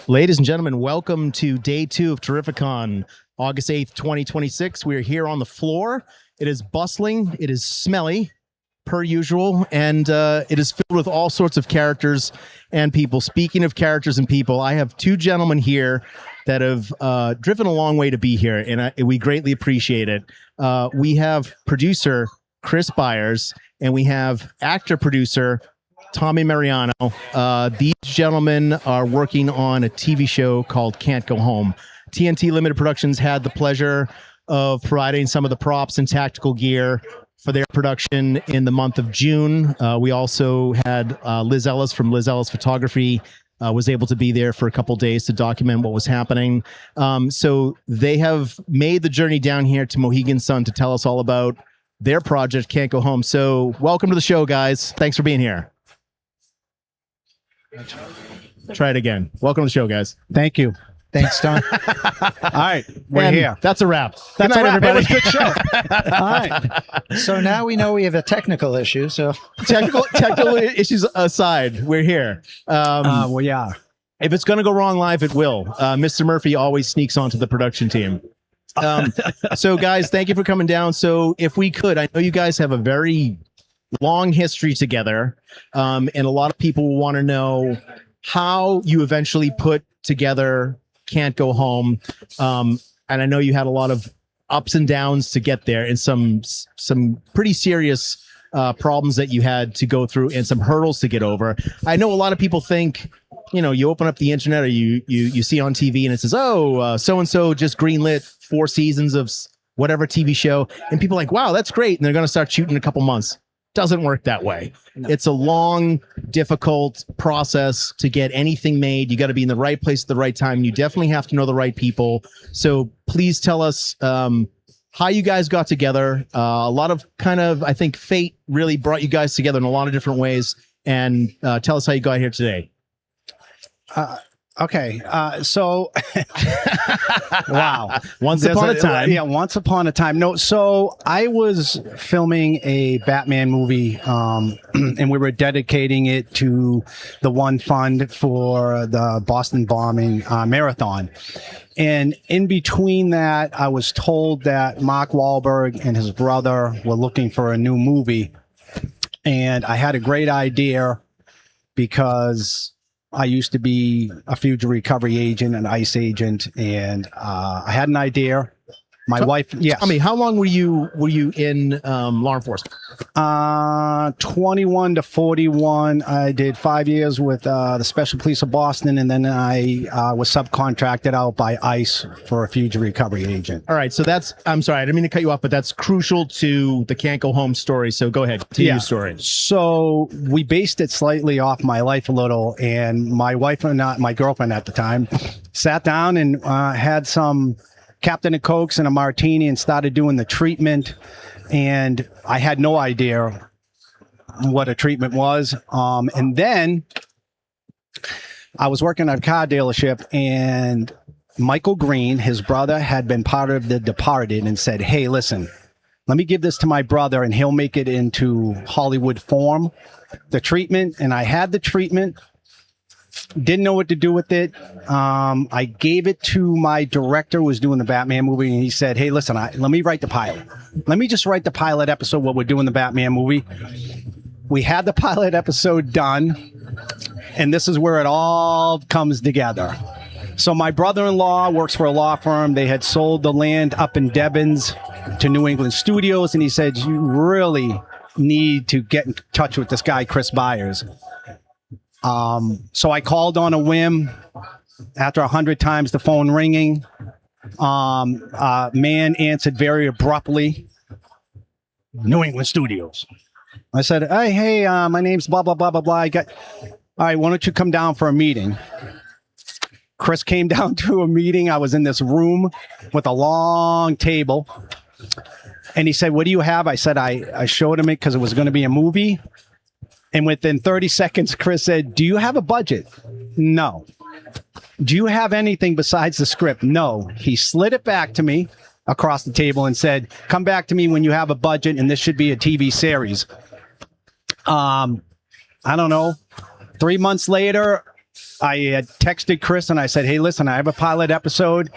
Ladies and gentlemen, welcome to day 2 of Terrificon, August 8th, 2026. We are here on the floor. It is bustling. It is smelly, per usual, and it is filled with all sorts of characters and people. Speaking of characters and people, I have two gentlemen here that have driven a long way to be here, and we greatly appreciate it. We have producer Chris Byers, and we have actor-producer Tommy Mariano. These gentlemen are working on a TV show called Can't Go Home. TNT Limited Productions had the pleasure of providing some of the props and tactical gear for their production in the month of June. We also had Liz Ellis from Liz Ellis Photography was able to be there for a couple days to document what was happening. So they have made the journey down here to Mohegan Sun to tell us all about their project, Can't Go Home. So welcome to the show, guys. Thanks for being here. Try it again. Welcome to the show, guys. Thank you. Thanks, Don. All right, we're here. That's a wrap. That's Good night, everybody. It was a good show. All right. So now we know we have a technical issue. So technical issues aside, we're here. We are. If it's going to go wrong live, it will. Mr. Murphy always sneaks onto the production team. So, guys, thank you for coming down. So, if we could, I know you guys have a very long history together, and a lot of people will want to know how you eventually put together Can't Go Home. And I know you had a lot of ups and downs to get there, and some pretty serious problems that you had to go through and some hurdles to get over. I know a lot of people think, you know, you open up the internet or you see on TV and it says, oh, so-and-so just greenlit 4 seasons of whatever TV show. And people are like, wow, that's great. And they're going to start shooting in a couple months. Doesn't work that way. No. It's a long, difficult process to get anything made. You got to be in the right place at the right time. You definitely have to know the right people. So please tell us how you guys got together. A lot of I think fate really brought you guys together in a lot of different ways. And tell us how you got here today. Okay. So, wow. Once upon a time. Yeah, once upon a time. No, so I was filming a Batman movie, and we were dedicating it to the one fund for the Boston bombing marathon. And in between that, I was told that Mark Wahlberg and his brother were looking for a new movie. And I had a great idea because I used to be a fugitive recovery agent, an ICE agent, and I had an idea. My wife, yes. Tell me, how long were you in law enforcement? 21 to 41. I did 5 years with the Special Police of Boston, and then I was subcontracted out by ICE for a fugitive recovery agent. All right, so I'm sorry, I didn't mean to cut you off, but that's crucial to the Can't Go Home story. So go ahead, continue your story. So we based it slightly off my life a little, and my wife and my girlfriend at the time sat down and had some Captain and Cokes and a martini and started doing the treatment. And I had no idea what a treatment was. And then I was working at a car dealership, and Michael Green, his brother, had been part of The Departed, and said, hey, listen, let me give this to my brother and he'll make it into Hollywood form, the treatment. And I had the treatment. Didn't know what to do with it. I gave it to my director who was doing the Batman movie, and he said, hey, listen, let me write the pilot. Let me just write the pilot episode while we're doing the Batman movie. We had the pilot episode done, and this is where it all comes together. So my brother-in-law works for a law firm. They had sold the land up in Devons to New England Studios, and he said, you really need to get in touch with this guy, Chris Byers. So I called on a whim. After 100 times the phone ringing, man answered very abruptly, New England Studios. I said, hey, my name's blah, blah, blah, blah, blah. All right, why don't you come down for a meeting? Chris came down to a meeting. I was in this room with a long table. And he said, what do you have? I said, I showed him it because it was going to be a movie. And within 30 seconds, Chris said, do you have a budget? No. Do you have anything besides the script? No. He slid it back to me across the table and said, come back to me when you have a budget, and this should be a TV series. I don't know. 3 months later, I had texted Chris and I said, hey, listen, I have a pilot episode.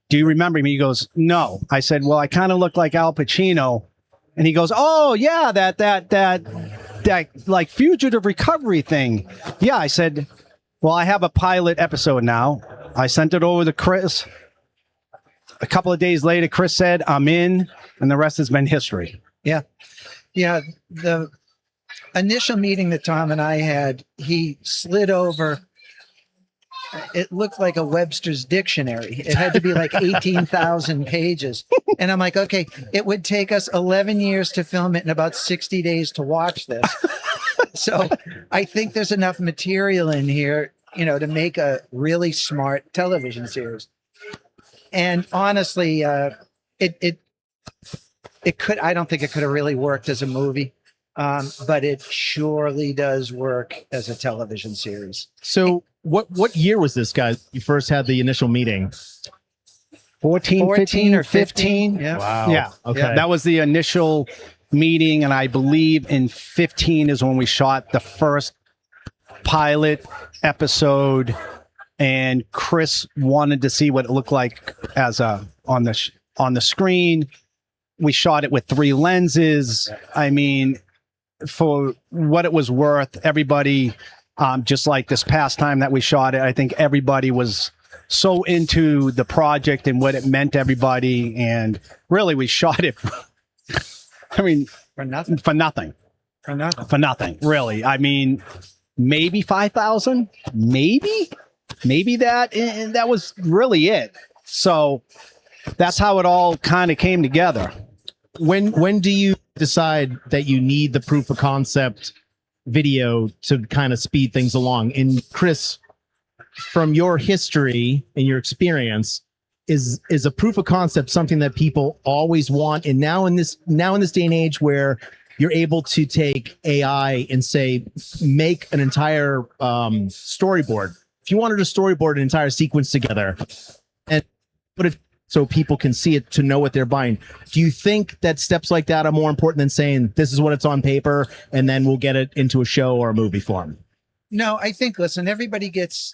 Do you remember me? He goes, no. I said, well, I kind of look like Al Pacino. And he goes, oh, yeah, that like fugitive recovery thing. Yeah, I said, well, I have a pilot episode now. I sent it over to Chris. A couple of days later, Chris said, I'm in, and the rest has been history. Yeah. The initial meeting that Tom and I had, he slid over. It looked like a Webster's dictionary. It had to be like 18,000 pages. And I'm like, okay, it would take us 11 years to film it and about 60 days to watch this. So I think there's enough material in here, to make a really smart television series. And honestly, it could, I don't think it could have really worked as a movie. But it surely does work as a television series. So what year was this, guys? You first had the initial meeting? 14 15 or 15. Yeah. Wow. Yeah. Okay. That was the initial meeting. And I believe in 15 is when we shot the first pilot episode. And Chris wanted to see what it looked like as on the screen. We shot it with 3 lenses. I mean, for what it was worth, everybody, just like this past time that we shot it, I think everybody was so into the project and what it meant to everybody. And really, we shot it, for nothing, really. I mean, maybe 5,000, maybe that, and that was really it. So that's how it all kind of came together. When do you decide that you need the proof of concept video to kind of speed things along? And Chris, from your history and your experience, is a proof of concept something that people always want? And now in this day and age where you're able to take AI and say, make an entire storyboard. If you wanted to storyboard an entire sequence together and put it so people can see it to know what they're buying, do you think that steps like that are more important than saying this is what it's on paper and then we'll get it into a show or a movie form? No, I think, listen, everybody gets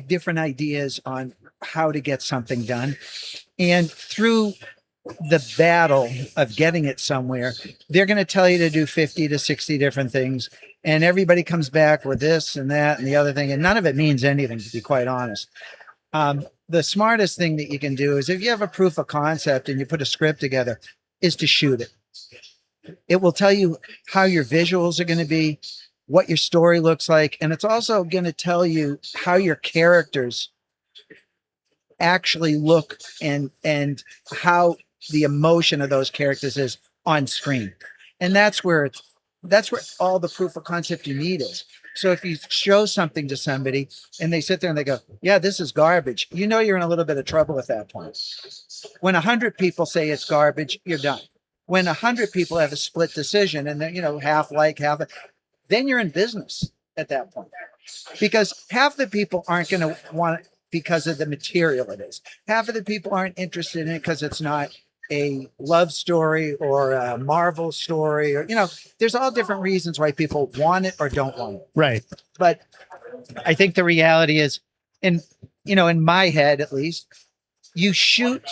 different ideas on how to get something done. And through the battle of getting it somewhere, they're going to tell you to do 50 to 60 different things. And everybody comes back with this and that and the other thing. And none of it means anything, to be quite honest. The smartest thing that you can do is if you have a proof of concept and you put a script together, is to shoot it. It will tell you how your visuals are going to be, what your story looks like. And it's also going to tell you how your characters actually look and how the emotion of those characters is on screen. And that's where all the proof of concept you need is. So if you show something to somebody and they sit there and they go, yeah, this is garbage, you're in a little bit of trouble at that point. When 100 people say it's garbage, you're done. When 100 people have a split decision and then, half like, half, then you're in business at that point. Because half the people aren't going to want it because of the material it is. Half of the people aren't interested in it because it's not a love story or a Marvel story, or there's all different reasons why people want it or don't want it. Right. But I think the reality is, in my head at least, you shoot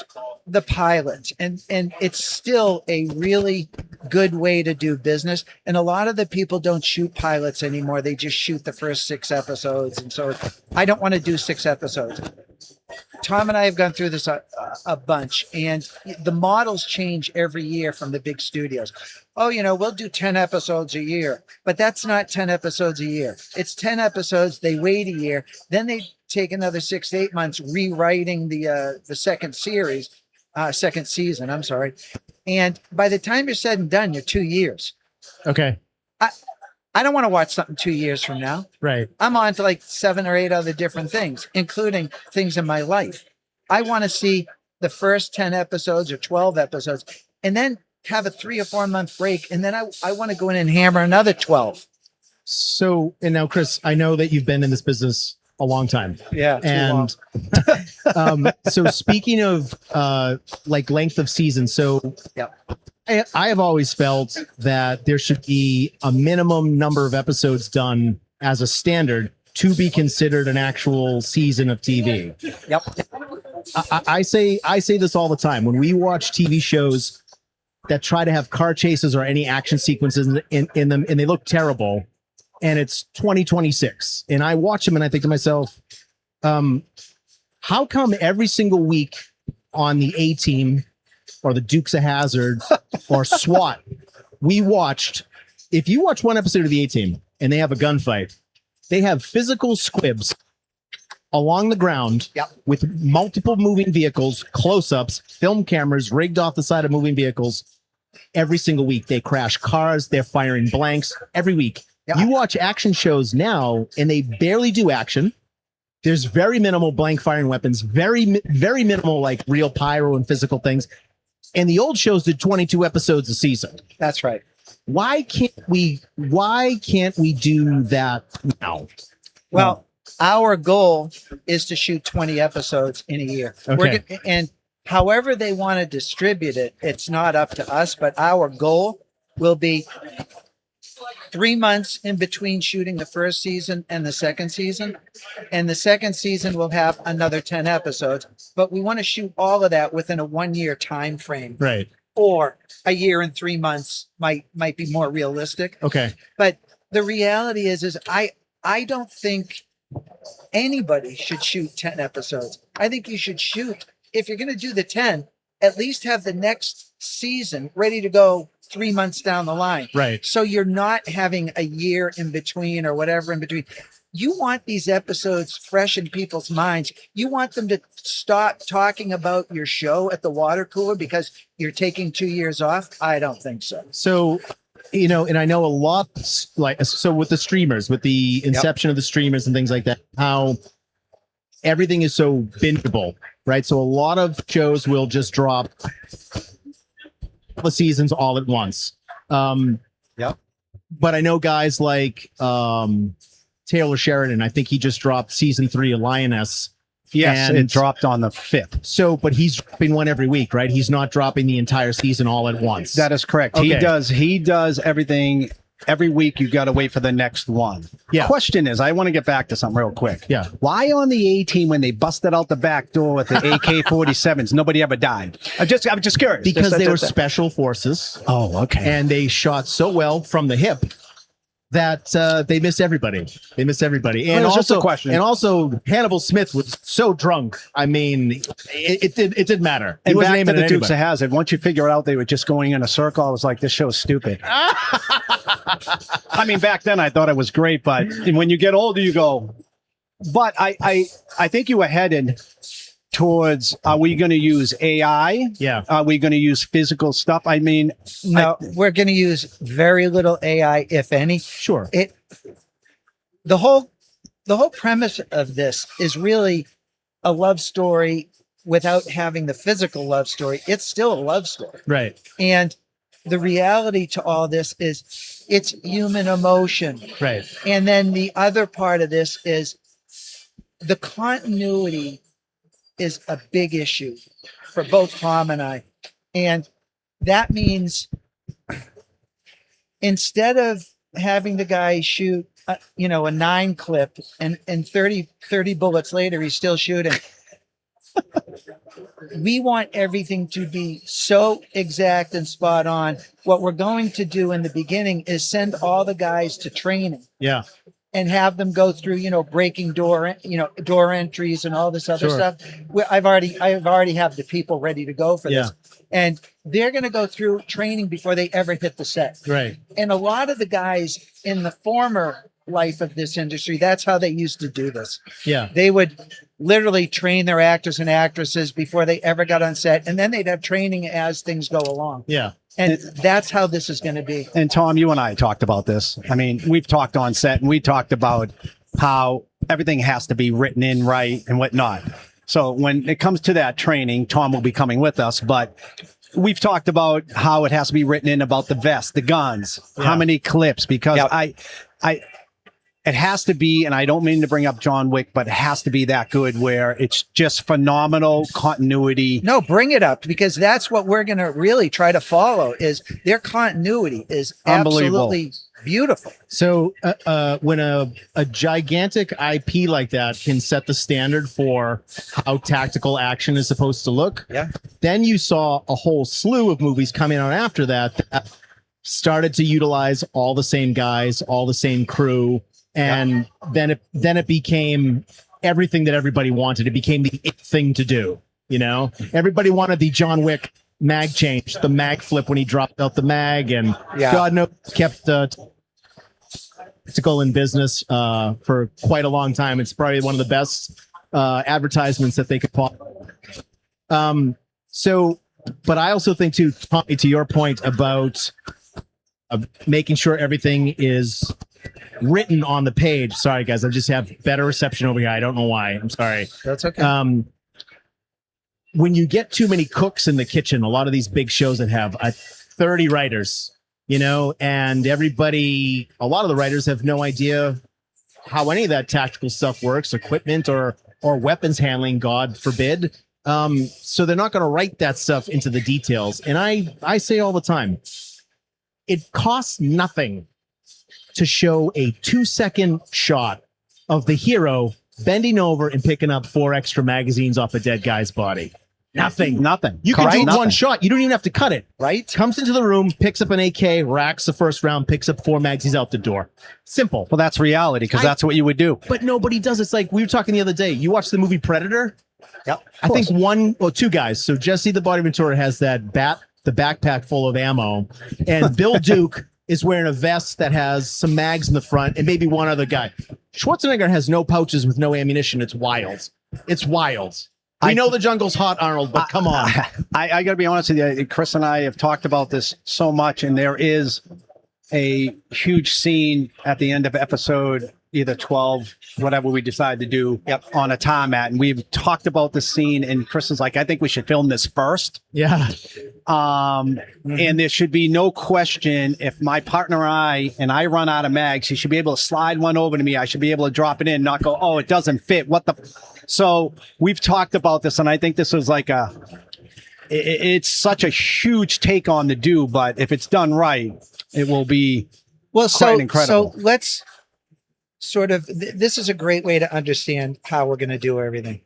the pilot and it's still a really good way to do business. And a lot of the people don't shoot pilots anymore. They just shoot the first 6 episodes. And so I don't want to do 6 episodes. Tom and I have gone through this a bunch, and the models change every year from the big studios. Oh, we'll do 10 episodes a year, but that's not 10 episodes a year. It's 10 episodes. They wait a year. Then they take another 6 to 8 months rewriting the second season. I'm sorry. And by the time you're said and done, you're 2 years. Okay. I don't want to watch something 2 years from now. Right. I'm on to like 7 or 8 other different things, including things in my life. I want to see the first 10 episodes or 12 episodes and then have a 3 or 4 month break. And then I want to go in and hammer another 12. So, and now, Chris, I know that you've been in this business a long time. Yeah. And so speaking of like length of season, so Yep. I have always felt that there should be a minimum number of episodes done as a standard to be considered an actual season of TV. Yep. I say this all the time. When we watch TV shows that try to have car chases or any action sequences in them, and they look terrible, and it's 2026, and I watch them and I think to myself, how come every single week on the A Team or the Dukes of Hazzard or SWAT, if you watch one episode of the A Team and they have a gunfight, they have physical squibs along the ground with multiple moving vehicles, close-ups, film cameras rigged off the side of moving vehicles. Every single week, they crash cars. They're firing blanks every week. You watch action shows now, and they barely do action. There's very minimal blank firing weapons, very, very minimal like real pyro and physical things. And the old shows did 22 episodes a season. That's right. Why can't we do that now? Well, our goal is to shoot 20 episodes in a year. Okay. And however they want to distribute it, it's not up to us, but our goal will be 3 months in between shooting the first season and the second season. And the second season will have another 10 episodes, but we want to shoot all of that within a 1 year time frame. Right. Or a year and 3 months might be more realistic. Okay. But the reality is I don't think anybody should shoot 10 episodes. I think you should shoot, if you're going to do the 10, at least have the next season ready to go 3 months down the line. Right. So you're not having a year in between or whatever in between. You want these episodes fresh in people's minds. You want them to stop talking about your show at the water cooler because you're taking 2 years off. I don't think so. So, and I know a lot, so with the streamers, with the inception of the streamers and things like that, how everything is so bingeable, right? So a lot of shows will just drop the seasons all at once. But I know guys like Taylor Sheridan. I think he just dropped season 3 of Lioness. Yes, and it dropped on the 5th. So, but he's dropping one every week, right? He's not dropping the entire season all at once. That is correct. Okay. He does everything every week. You got to wait for the next one. Yeah. Question is, I want to get back to something real quick. Yeah. Why on the A Team when they busted out the back door with the AK-47s, nobody ever died? I'm just curious. Because they were special forces. Oh, okay. And they shot so well from the hip that they miss everybody. They miss everybody. And Well, just also, a question. and also Hannibal Smith was so drunk. I mean, it didn't matter. He And wasn't back to aiming the at Dukes of anybody. Hazzard, once you figure out they were just going in a circle, I was like, this show's stupid. I mean, back then I thought it was great, but when you get older, you go. But I think you were headed towards, are we going to use AI? Yeah. Are we going to use physical stuff? I mean, No, we're going to use very little AI, if any. Sure. The whole premise of this is really a love story without having the physical love story. It's still a love story. Right. And the reality to all this is it's human emotion. Right. And then the other part of this is the continuity is a big issue for both Tom and I. And that means instead of having the guy shoot, a 9 clip and 30 bullets later, he's still shooting. We want everything to be so exact and spot on. What we're going to do in the beginning is send all the guys to training. Yeah. And have them go through, breaking door entries and all this other Sure. stuff. I've already have the people ready to go for this, Yeah. and they're going to go through training before they ever hit the set. Right. And a lot of the guys in the former life of this industry, that's how they used to do this. Yeah. They would literally train their actors and actresses before they ever got on set, and then they'd have training as things go along. Yeah. And that's how this is going to be. and Tom, you and I talked about this. I mean, we've talked on set and we talked about how everything has to be written in right and whatnot. So when it comes to that training, Tom will be coming with us, but we've talked about how it has to be written in about the vest, the guns, how many clips, because it has to be, and I don't mean to bring up John Wick, but it has to be that good where it's just phenomenal continuity. No, bring it up, because that's what we're going to really try to follow. Is their continuity is Unbelievable. absolutely beautiful. So when a gigantic IP like that can set the standard for how tactical action is supposed to look, Yeah. then you saw a whole slew of movies coming out after that started to utilize all the same guys, all the same crew, and then it became everything that everybody wanted. It became the it thing to do. You know, everybody wanted the John Wick mag change, the mag flip when he dropped out the mag, and God knows kept tactical in business for quite a long time. It's probably one of the best advertisements that they could possibly. But I also think too, Tommy, to your point about making sure everything is written on the page. Sorry, guys, I just have better reception over here. I don't know why. I'm sorry. That's okay. When you get too many cooks in the kitchen, a lot of these big shows that have 30 writers, you know, and a lot of the writers have no idea how any of that tactical stuff works, equipment or weapons handling, God forbid. So they're not going to write that stuff into the details. And I say all the time, it costs nothing to show a 2-second shot of the hero bending over and picking up 4 extra magazines off a dead guy's body. Nothing. Nothing. You can do one shot. You don't even have to cut it. Right? Comes into the room, picks up an AK, racks the first round, picks up 4 mags, he's out the door. Simple. Well, that's reality because that's what you would do. But nobody does. It's like we were talking the other day. You watched the movie Predator? Yep. I think 2 guys. So Jesse the Body Ventura has the backpack full of ammo, and Bill Duke is wearing a vest that has some mags in the front, and maybe one other guy. Schwarzenegger has no pouches with no ammunition. It's wild. It's wild. We know the jungle's hot, Arnold, but come on. I got to be honest with you. Chris and I have talked about this so much, and there is a huge scene at the end of episode either 12, whatever we decide to do, on a tarmac. And we've talked about the scene, and Chris is like, I think we should film this first. Yeah. And there should be no question if my partner and I run out of mags, he should be able to slide one over to me. I should be able to drop it in, not go, oh, it doesn't fit. What the? So we've talked about this, and I think this was like it's such a huge take on to do, but if it's done right, it will be quite incredible. So let's sort of, this is a great way to understand how we're going to do everything.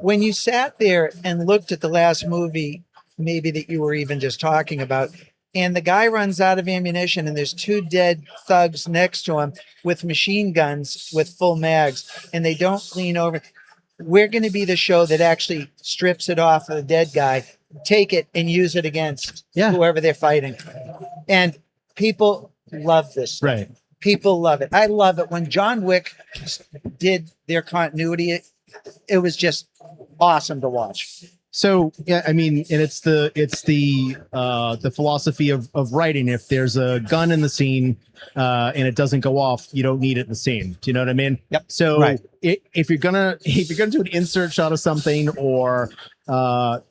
When you sat there and looked at the last movie, maybe that you were even just talking about, and the guy runs out of ammunition and there's 2 dead thugs next to him with machine guns with full mags, and they don't lean over. We're going to be the show that actually strips it off of the dead guy, take it and use it against whoever they're fighting. And people love this stuff. Right. People love it. I love it. When John Wick did their continuity, it was just awesome to watch. So yeah, I mean, and it's the philosophy of writing. If there's a gun in the scene and it doesn't go off, you don't need it in the scene. Do you know what I mean? Yep. So if you're gonna do an insert shot of something or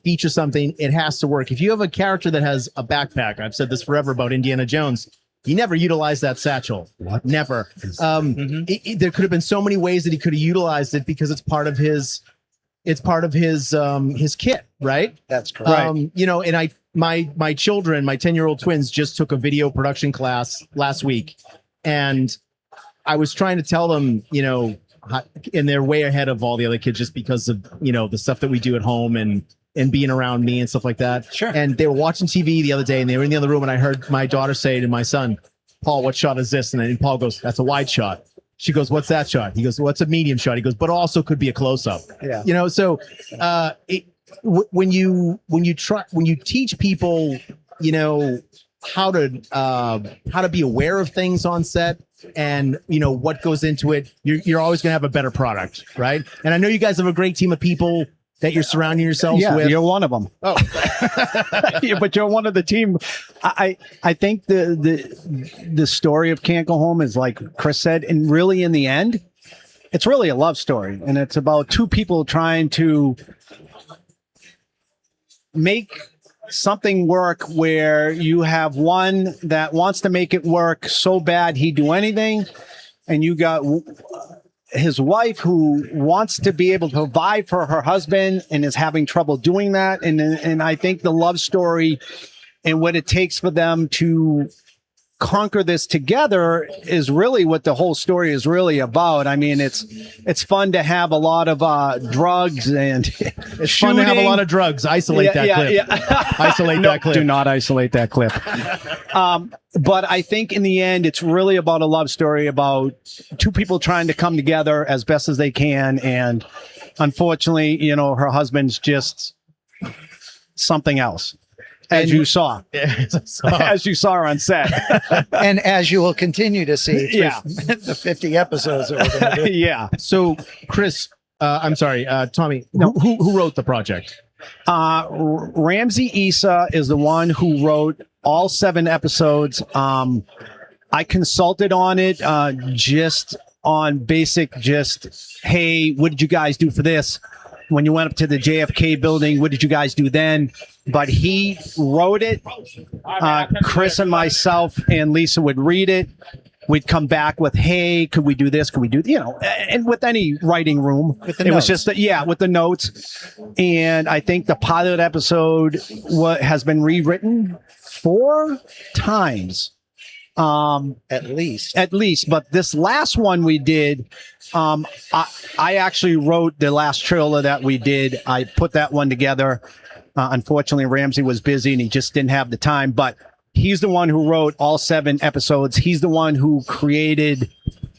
feature something, it has to work. If you have a character that has a backpack, I've said this forever about Indiana Jones. He never utilized that satchel. What? Never. There could have been so many ways that he could have utilized it because it's part of his kit, right? That's correct. You know, and my children, my 10-year-old twins just took a video production class last week, and I was trying to tell them, you know, and they're way ahead of all the other kids just because of, you know, the stuff that we do at home and being around me and stuff like that. Sure. And they were watching TV the other day, and they were in the other room, and I heard my daughter say to my son, Paul, what shot is this? And then Paul goes, that's a wide shot. She goes, what's that shot? He goes, what's a medium shot? He goes, but also could be a close-up. Yeah. You know, so when you teach people, you know, how to be aware of things on set and, you know, what goes into it, you're always going to have a better product, right? And I know you guys have a great team of people that you're surrounding yourselves with. You're one of them. Oh, yeah, but you're one of the team. I think the story of Can't Go Home is like Chris said, and really in the end, it's really a love story, and it's about 2 people trying to make something work where you have one that wants to make it work so bad he'd do anything, and you got his wife who wants to be able to provide for her husband and is having trouble doing that. And I think the love story and what it takes for them to conquer this together is really what the whole story is really about. I mean, it's fun to have a lot of drugs and It's fun to have a lot of drugs. Isolate that clip. Isolate that clip. Do not isolate that clip. But I think in the end, it's really about a love story about two people trying to come together as best as they can. And unfortunately, you know, her husband's just something else. As you saw, as you saw her on set, And as you will continue to see through Yeah. the 50 episodes that we're going to do. yeah. So, Chris, I'm sorry, Tommy, who wrote the project? Ramsey Issa is the one who wrote all 7 episodes. I consulted on it, just on basic, hey, what did you guys do for this? When you went up to the JFK building, what did you guys do then? But he wrote it. Chris and myself and Lisa would read it. We'd come back with, hey, could we do this? Could we do, you know, and with any writing room, With the it was notes. just, with the notes. And I think the pilot episode has been rewritten 4 times. At least. But this last one we did, I actually wrote the last trailer that we did. I put that one together. Unfortunately, Ramsey was busy and he just didn't have the time, but he's the one who wrote all 7 episodes. He's the one who created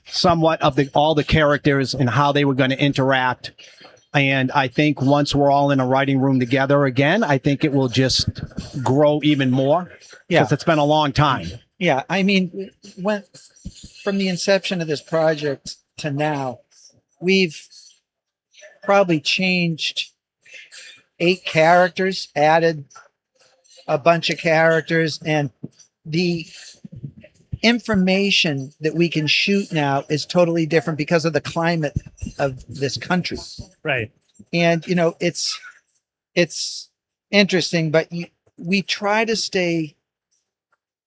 somewhat of all the characters and how they were going to interact. And I think once we're all in a writing room together again, I think it will just grow even more. Yeah. Because it's been a long time. Yeah. I mean, from the inception of this project to now, we've probably changed 8 characters, added a bunch of characters, and the information that we can shoot now is totally different because of the climate of this country. Right. And you know, it's interesting, but we try to stay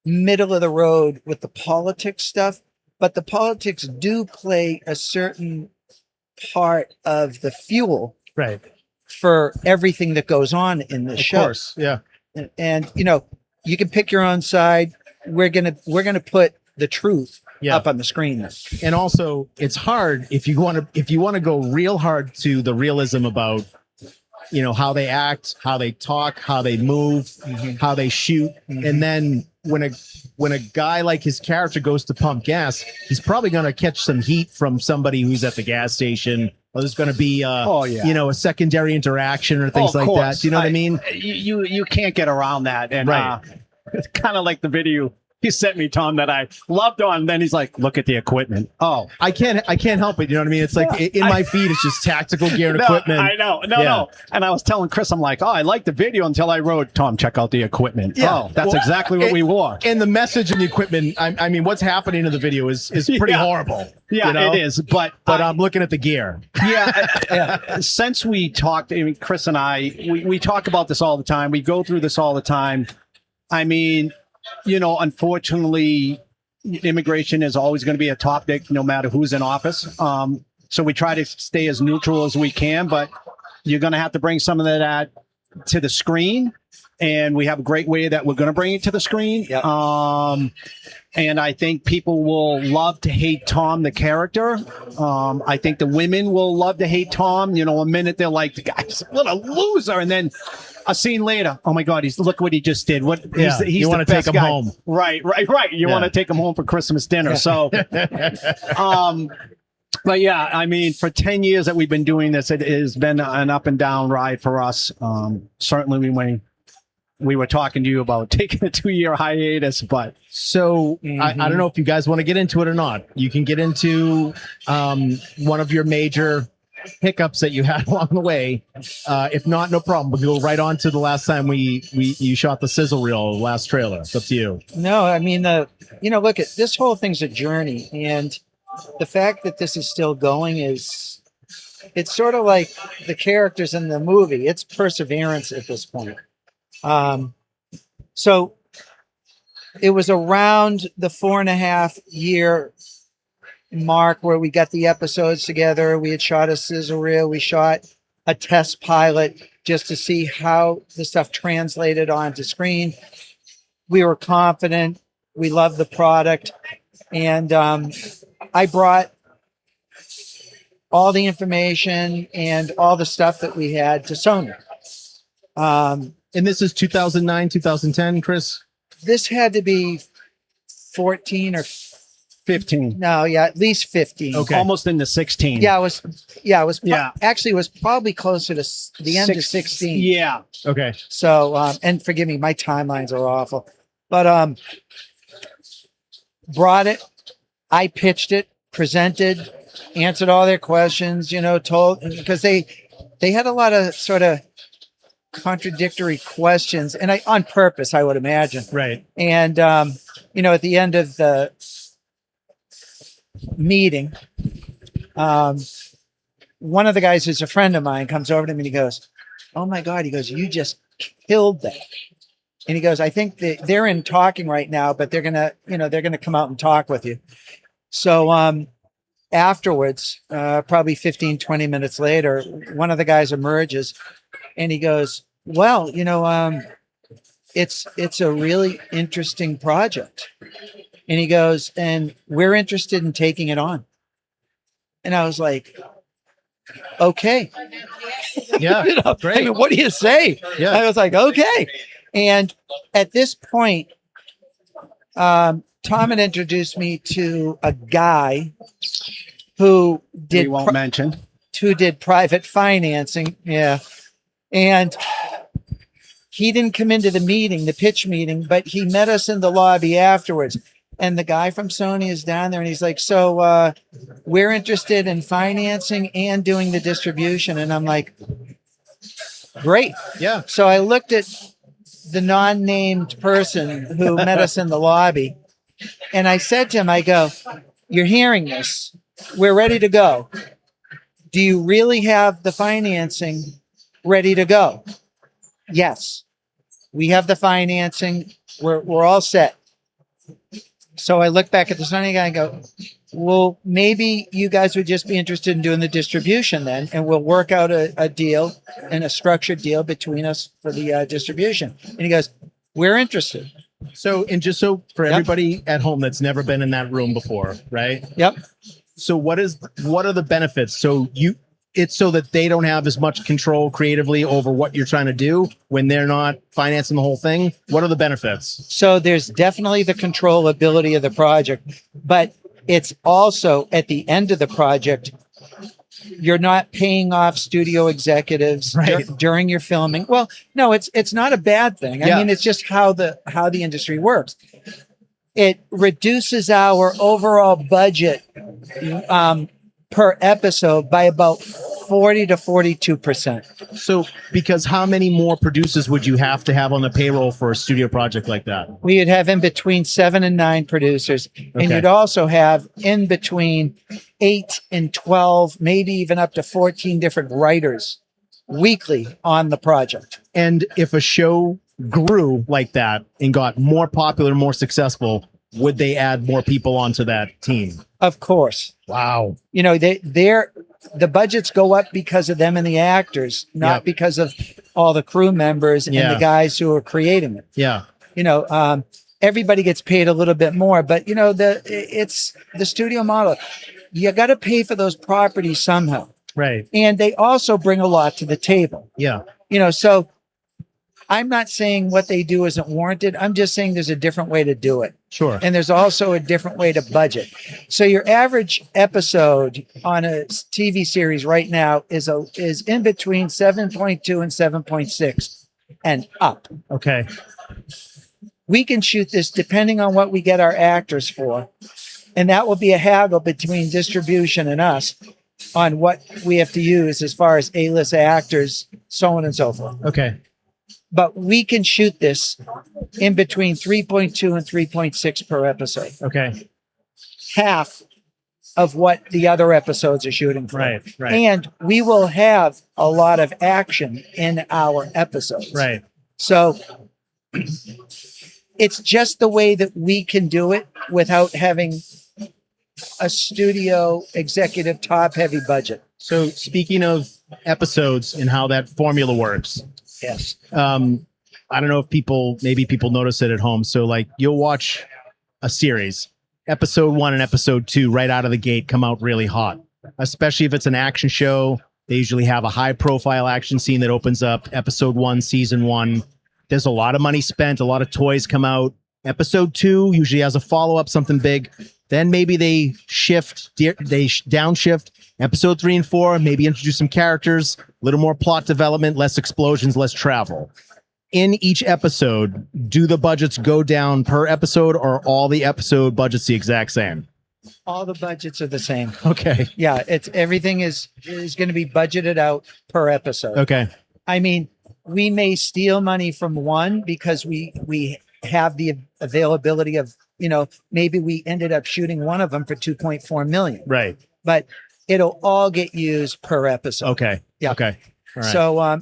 middle of the road with the politics stuff, but the politics do play a certain part of the fuel Right. for everything that goes on in this show. Of course. Yeah. And you know, you can pick your own side. We're gonna put the truth up on the screen. And also, it's hard if you want to go real hard to the realism about, you know, how they act, how they talk, how they move, how they shoot, and then when a guy like his character goes to pump gas, he's probably going to catch some heat from somebody who's at the gas station. Or there's going to be, you know, a secondary interaction or things like that. Do you know what I mean? You can't get around that. And Right. it's kind of like the video he sent me, Tom, that I loved on. Then he's like, look at the equipment. Oh, I can't help it. You know what I mean? It's like in my feed, it's just tactical gear and no, equipment. I know. No. And I was telling Chris, I'm like, I liked the video until I wrote, Tom, check out the equipment. Yeah. Oh, that's exactly what we wore. And the message and the equipment, I mean, what's happening in the video is pretty horrible. Yeah, you know? it is. But I'm looking at the gear. Since we talked, I mean, Chris and I, we talk about this all the time. We go through this all the time. I mean, you know, unfortunately, immigration is always going to be a topic no matter who's in office. So we try to stay as neutral as we can, but you're going to have to bring some of that to the screen. And we have a great way that we're going to bring it to the screen. Yep. And I think people will love to hate Tom, the character. I think the women will love to hate Tom. You know, a minute they're like, the guy's what a loser. And then a scene later, oh my God, look what he just did. He's you the want to best take him guy. home. Right. You want to take him home for Christmas dinner. So, but yeah, I mean, for 10 years that we've been doing this, it has been an up and down ride for us. Certainly we were talking to you about taking a 2-year hiatus, but so I don't know if you guys want to get into it or not. You can get into one of your major hiccups that you had along the way. If not, no problem. We'll go right on to the last time you shot the sizzle reel, last trailer. It's up to you. No, I mean, look, this whole thing's a journey, and the fact that this is still going it's sort of like the characters in the movie. It's perseverance at this point. So it was around the 4.5 year mark where we got the episodes together. We had shot a sizzle reel. We shot a test pilot just to see how the stuff translated onto screen. We were confident. We love the product. And I brought all the information and all the stuff that we had to Sony. And this is 2009, 2010, Chris? This had to be 14 or 15. no, yeah, at least 15. Okay. Almost into 16. Yeah, it was. Yeah. Actually, it was probably closer to the end of 16. Yeah. Okay. So, and forgive me, my timelines are awful, but brought it. I pitched it, presented, answered all their questions. Told because they had a lot of sort of contradictory questions, and I on purpose, I would imagine. Right. And at the end of the meeting, one of the guys who's a friend of mine comes over to me and he goes, "Oh my God," he goes, "you just killed that." And he goes, "I think that they're in talking right now, but they're gonna come out and talk with you." So afterwards, probably 15, 20 minutes later, one of the guys emerges and he goes, "Well, it's a really interesting project." And he goes, "And we're interested in taking it on." And I was like, "Okay." Yeah. Great. I mean, what do you say? Yeah. I was like, "Okay." And at this point, Tom had introduced me to a guy who We won't mention. did private financing. Yeah. And he didn't come into the pitch meeting, but he met us in the lobby afterwards. And the guy from Sony is down there and he's like, "So we're interested in financing and doing the distribution." And I'm like, "Great." Yeah. So I looked at the non-named person who met us in the lobby and I said to him, I go, "You're hearing this. We're ready to go. Do you really have the financing ready to go?" "Yes, we have the financing. We're all set." So I look back at the Sony guy and go, "Well, maybe you guys would just be interested in doing the distribution then, and we'll work out a deal and a structured deal between us for the distribution." And he goes, "We're interested." So, and just so for Yep. everybody at home that's never been in that room before, right? Yep. So what are the benefits? So it's so that they don't have as much control creatively over what you're trying to do when they're not financing the whole thing. What are the benefits? So there's definitely the controllability of the project, but it's also at the end of the project, you're not paying off studio executives Right. during your filming. Well, no, it's not a bad thing. I Yeah. mean, it's just how the industry works. It reduces our overall budget per episode by about 40 to 42%. So because how many more producers would you have to have on the payroll for a studio project like that? We would have in between 7 and 9 producers, and Okay. you'd also have in between 8 and 12, maybe even up to 14 different writers weekly on the project. And if a show grew like that and got more popular, more successful, would they add more people onto that team? Of course, Wow. the budgets go up because of them and the actors, not Yep. because of all the crew members and Yeah. the guys who are creating it. Yeah. Everybody gets paid a little bit more, but it's the studio model. You got to pay for those properties somehow. Right. And they also bring a lot to the table. Yeah. So I'm not saying what they do isn't warranted. I'm just saying there's a different way to do it. Sure. And there's also a different way to budget. So your average episode on a TV series right now is in between 7.2 and 7.6 and up. Okay. We can shoot this depending on what we get our actors for. And that will be a haggle between distribution and us on what we have to use as far as A-list actors, so on and so forth. Okay. But we can shoot this in between 3.2 and 3.6 per episode. Okay. Half of what the other episodes are shooting for. Right. Right. And we will have a lot of action in our episodes. Right. So it's just the way that we can do it without having a studio executive top heavy budget. So speaking of episodes and how that formula works, Yes. I don't know if maybe people notice it at home. So like you'll watch a series, episode 1 and episode 2 right out of the gate come out really hot, especially if it's an action show. They usually have a high profile action scene that opens up episode 1, season 1. There's a lot of money spent, a lot of toys come out. Episode 2 usually has a follow-up, something big. Then maybe they downshift. Episode 3 and 4, maybe introduce some characters, a little more plot development, less explosions, less travel. In each episode, do the budgets go down per episode, or all the episode budgets the exact same? All the budgets are the same. Okay. Yeah, it's everything is going to be budgeted out per episode. Okay. I mean, we may steal money from one because we have the availability of, maybe we ended up shooting one of them for 2.4 million. Right. But it'll all get used per episode. Okay. Yeah. Okay. All right. So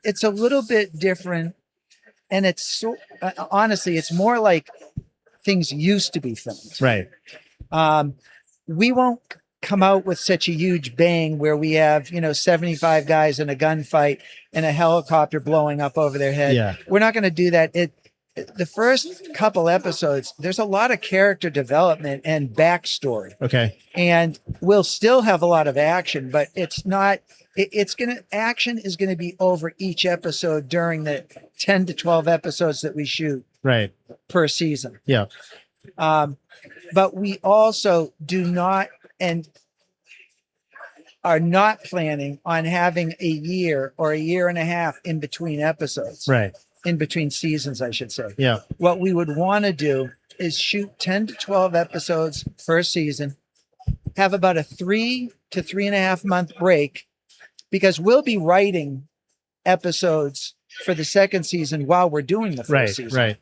it's a little bit different, and it's so honestly, it's more like things used to be filmed. Right. We won't come out with such a huge bang where we have 75 guys in a gunfight and a helicopter blowing up over their head. Yeah. We're not going to do that. The first couple episodes, there's a lot of character development and backstory. Okay. And we'll still have a lot of action, but it's not. Action is going to be over each episode during the 10 to 12 episodes that we shoot Right. per season. Yeah. But we also do not and are not planning on having a year or a year and a half in between episodes. Right. In between seasons, I should say. Yeah. What we would want to do is shoot 10 to 12 episodes per season, have about a 3 to 3.5 month break, because we'll be writing episodes for the second season while we're doing the first season. Right.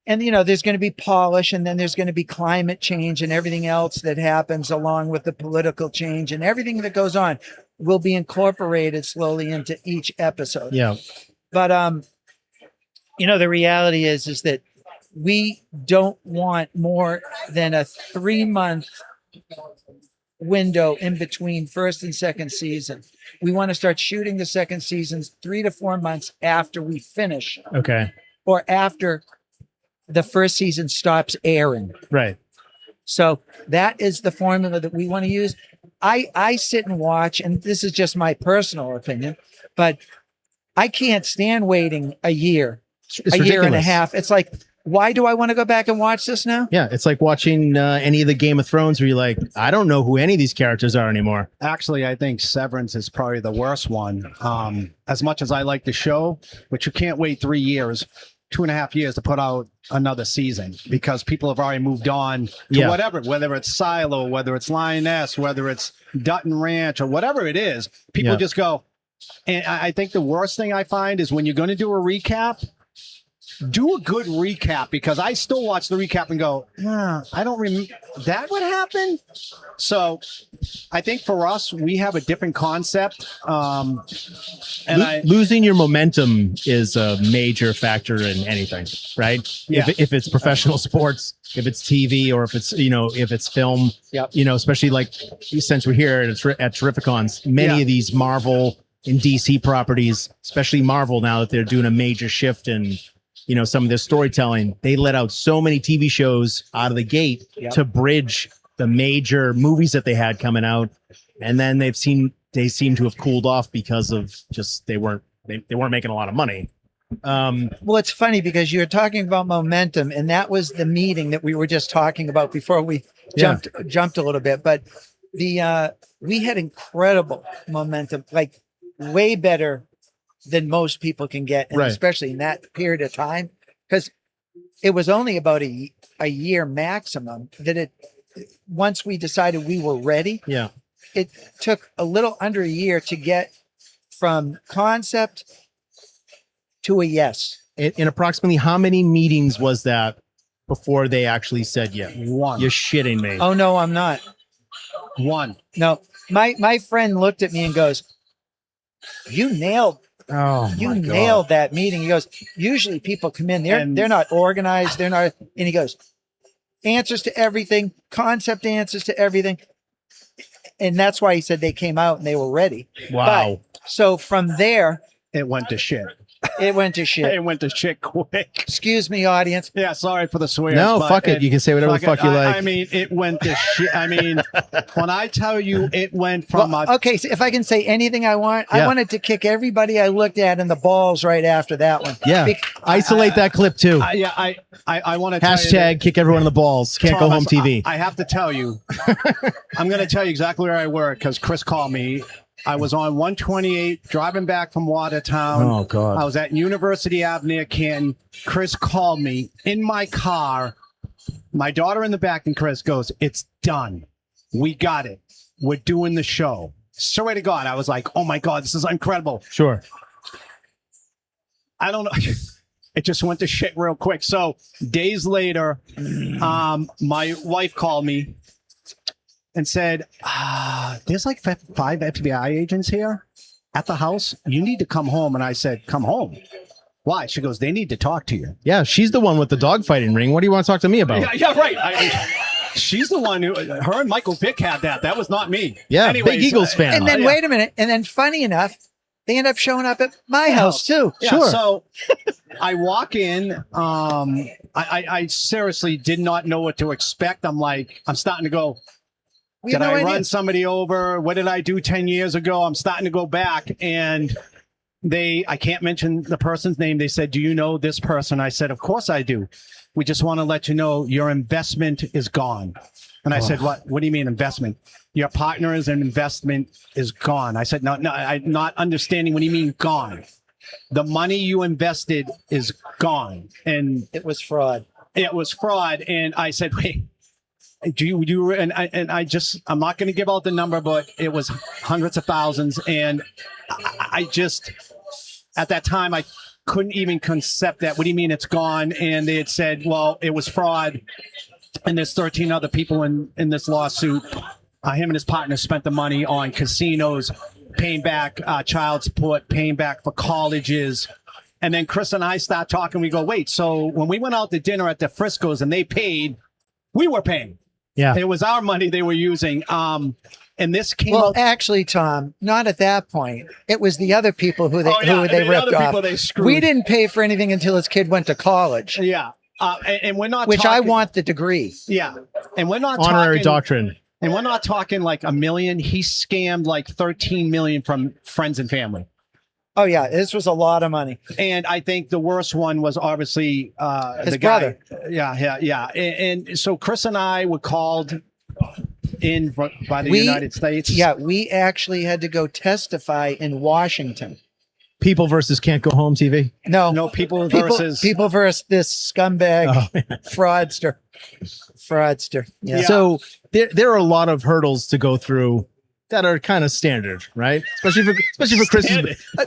And, there's going to be polish, and then there's going to be climate change and everything else that happens along with the political change, and everything that goes on will be incorporated slowly into each episode. Yeah. But, the reality is that we don't want more than a 3-month window in between first and second season. We want to start shooting the second seasons 3 to 4 months after we finish. Okay. Or after the first season stops airing. Right. So that is the formula that we want to use. I sit and watch, and this is just my personal opinion, but I can't stand waiting a year, It's year and a ridiculous. half. It's like, why do I want to go back and watch this now? Yeah, it's like watching any of the Game of Thrones where you're like, I don't know who any of these characters are anymore. Actually, I think Severance is probably the worst one. As much as I like the show, but you can't wait 3 years, 2.5 years to put out another season because people have already moved on to whatever, whether it's Silo, whether it's Lioness, whether it's Dutton Ranch or whatever it is. People just go. And I think the worst thing I find is when you're going to do a recap, do a good recap, because I still watch the recap and go, I don't remember that would happen. So I think for us, we have a different concept. Losing your momentum is a major factor in anything, right? Yeah. If it's professional sports, if it's TV, or if it's, if it's film, especially like since we're here at Terrificons, many of these Marvel and DC properties, especially Marvel, now that they're doing a major shift in some of their storytelling, they let out so many TV shows out of the gate to bridge the major movies that they had coming out. And then they seem to have cooled off because of just, they weren't making a lot of money. Well, it's funny because you're talking about momentum, and that was the meeting that we were just talking about before we jumped a little bit. But we had incredible momentum, like way better than most people can get, and especially in that period of time, because it was only about a year maximum that once we decided we were ready. Yeah, it took a little under a year to get from concept to a yes. In approximately how many meetings was that before they actually said yeah? One. You're shitting me. Oh no, I'm not. One. No, my friend looked at me and goes, "You nailed." You nailed that meeting. He goes, usually people come in, they're not organized. They're not, and he goes, answers to everything, concept answers to everything. And that's why he said they came out and they were ready. Wow. But, so from there, it went to shit. It went to shit. It went to shit quick. Excuse me, audience. Yeah, sorry for the swears. No, but fuck it. You can say whatever the fuck you like. I mean, it went to shit. I mean, when I tell you it went from Well, okay, so if I can say anything I want, I Yeah. wanted to kick everybody I looked at in the balls right after that one. Yeah. Isolate that clip too. I want to tell you Hashtag kick everyone in the balls. Can't go home Thomas, TV. I have to tell you, I'm going to tell you exactly where I work because Chris called me. I was on 128 driving back from Watertown. Oh, God. I was at University Ave near Canton. Chris called me in my car. My daughter in the back, and Chris goes, "It's done. We got it. We're doing the show." Swear to God, I was like, "Oh my God, this is incredible." Sure. I don't know. It just went to shit real quick. So days later, my wife called me and said, there's like 5 FBI agents here at the house. You need to come home. And I said, come home. Why? She goes, they need to talk to you. Yeah, she's the one with the dogfighting ring. What do you want to talk to me about? Yeah, right. She's the one who, her and Michael Vick had that. That was not me. Yeah, Anyways, big Eagles fan. And then Yeah. wait a minute. And then funny enough, they end up showing up at my house too. Yeah, Sure. So I walk in. I seriously did not know what to expect. I'm starting to go, We have did no I idea. run somebody over? What did I do 10 years ago? I'm starting to go back, and I can't mention the person's name. They said, do you know this person? I said, of course I do. We just want to let you know your investment is gone. And I said, what do you mean investment? Your partner's investment is gone. I said, no, I'm not understanding. What do you mean gone? The money you invested is gone. And It was fraud. it was fraud. And I said, wait, I'm not going to give out the number, but it was hundreds of thousands. And I just, at that time, I couldn't even concept that. What do you mean it's gone? And they had said, well, it was fraud. And there's 13 other people in this lawsuit. Him and his partner spent the money on casinos, paying back child support, paying back for colleges. And then Chris and I start talking. We go, wait, so when we went out to dinner at the Frisco's and they paid, we were paying. Yeah. It was our money they were using. And this came Well, out. actually, Tom, not at that point. It was the other people who they The ripped other off. people they screwed. We didn't pay for anything until his kid went to college, Yeah. And we're not which I talking, want the degree. Yeah. And we're not Honorary talking, doctrine. And we're not talking like $1 million. He scammed like 13 million from friends and family. Oh yeah, this was a lot of money. And I think the worst one was obviously His the brother. guy. Yeah. And so Chris and I were called in by the United States. Yeah, we actually had to go testify in Washington. People versus can't go home TV. No, people versus people versus this scumbag Oh. fraudster. Yeah. Yeah. So there are a lot of hurdles to go through that are kind of standard, right? Especially for Chris.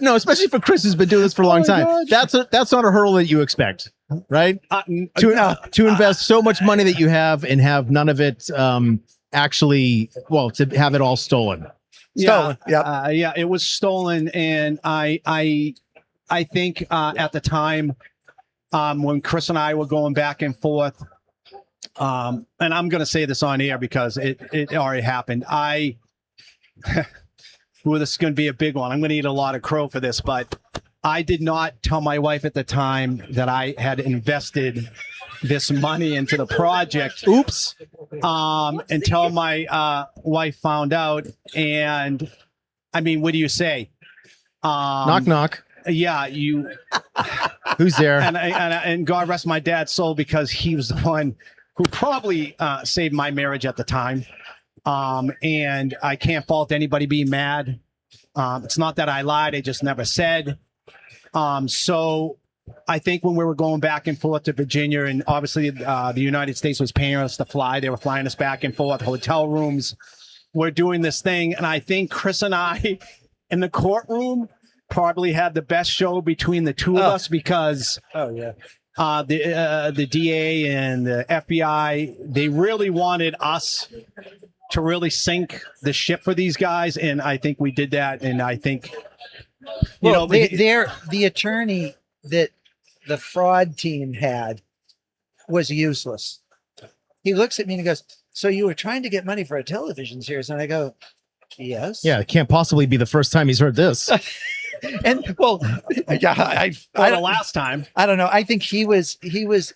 Especially for Chris who's been doing this for a long time. God. That's not a hurdle that you expect, right? To invest so much money that you have and have none of it actually, well, to have it all stolen. Stolen. Yeah, it was stolen, and I think at the time when Chris and I were going back and forth, and I'm going to say this on air because it already happened. Well, this is going to be a big one. I'm going to eat a lot of crow for this, but I did not tell my wife at the time that I had invested this money into the project. Oops. Until my wife found out. And I mean, what do you say? Knock, knock. Yeah, Who's there? and God rest my dad's soul, because he was the one who probably saved my marriage at the time. And I can't fault anybody being mad. It's not that I lied. I just never said. So I think when we were going back and forth to Virginia, and obviously the United States was paying us to fly, they were flying us back and forth, hotel rooms. We're doing this thing. And I think Chris and I in the courtroom probably had the best show between the two of us, because the DA and the FBI, they really wanted us to really sink the ship for these guys. And I think we did that. And I think, the attorney that the fraud team had was useless. He looks at me and he goes, "So you were trying to get money for a television series?" And I go, "Yes." Yeah, it can't possibly be the first time he's heard this. And well, yeah, the last time. I don't know. I think he was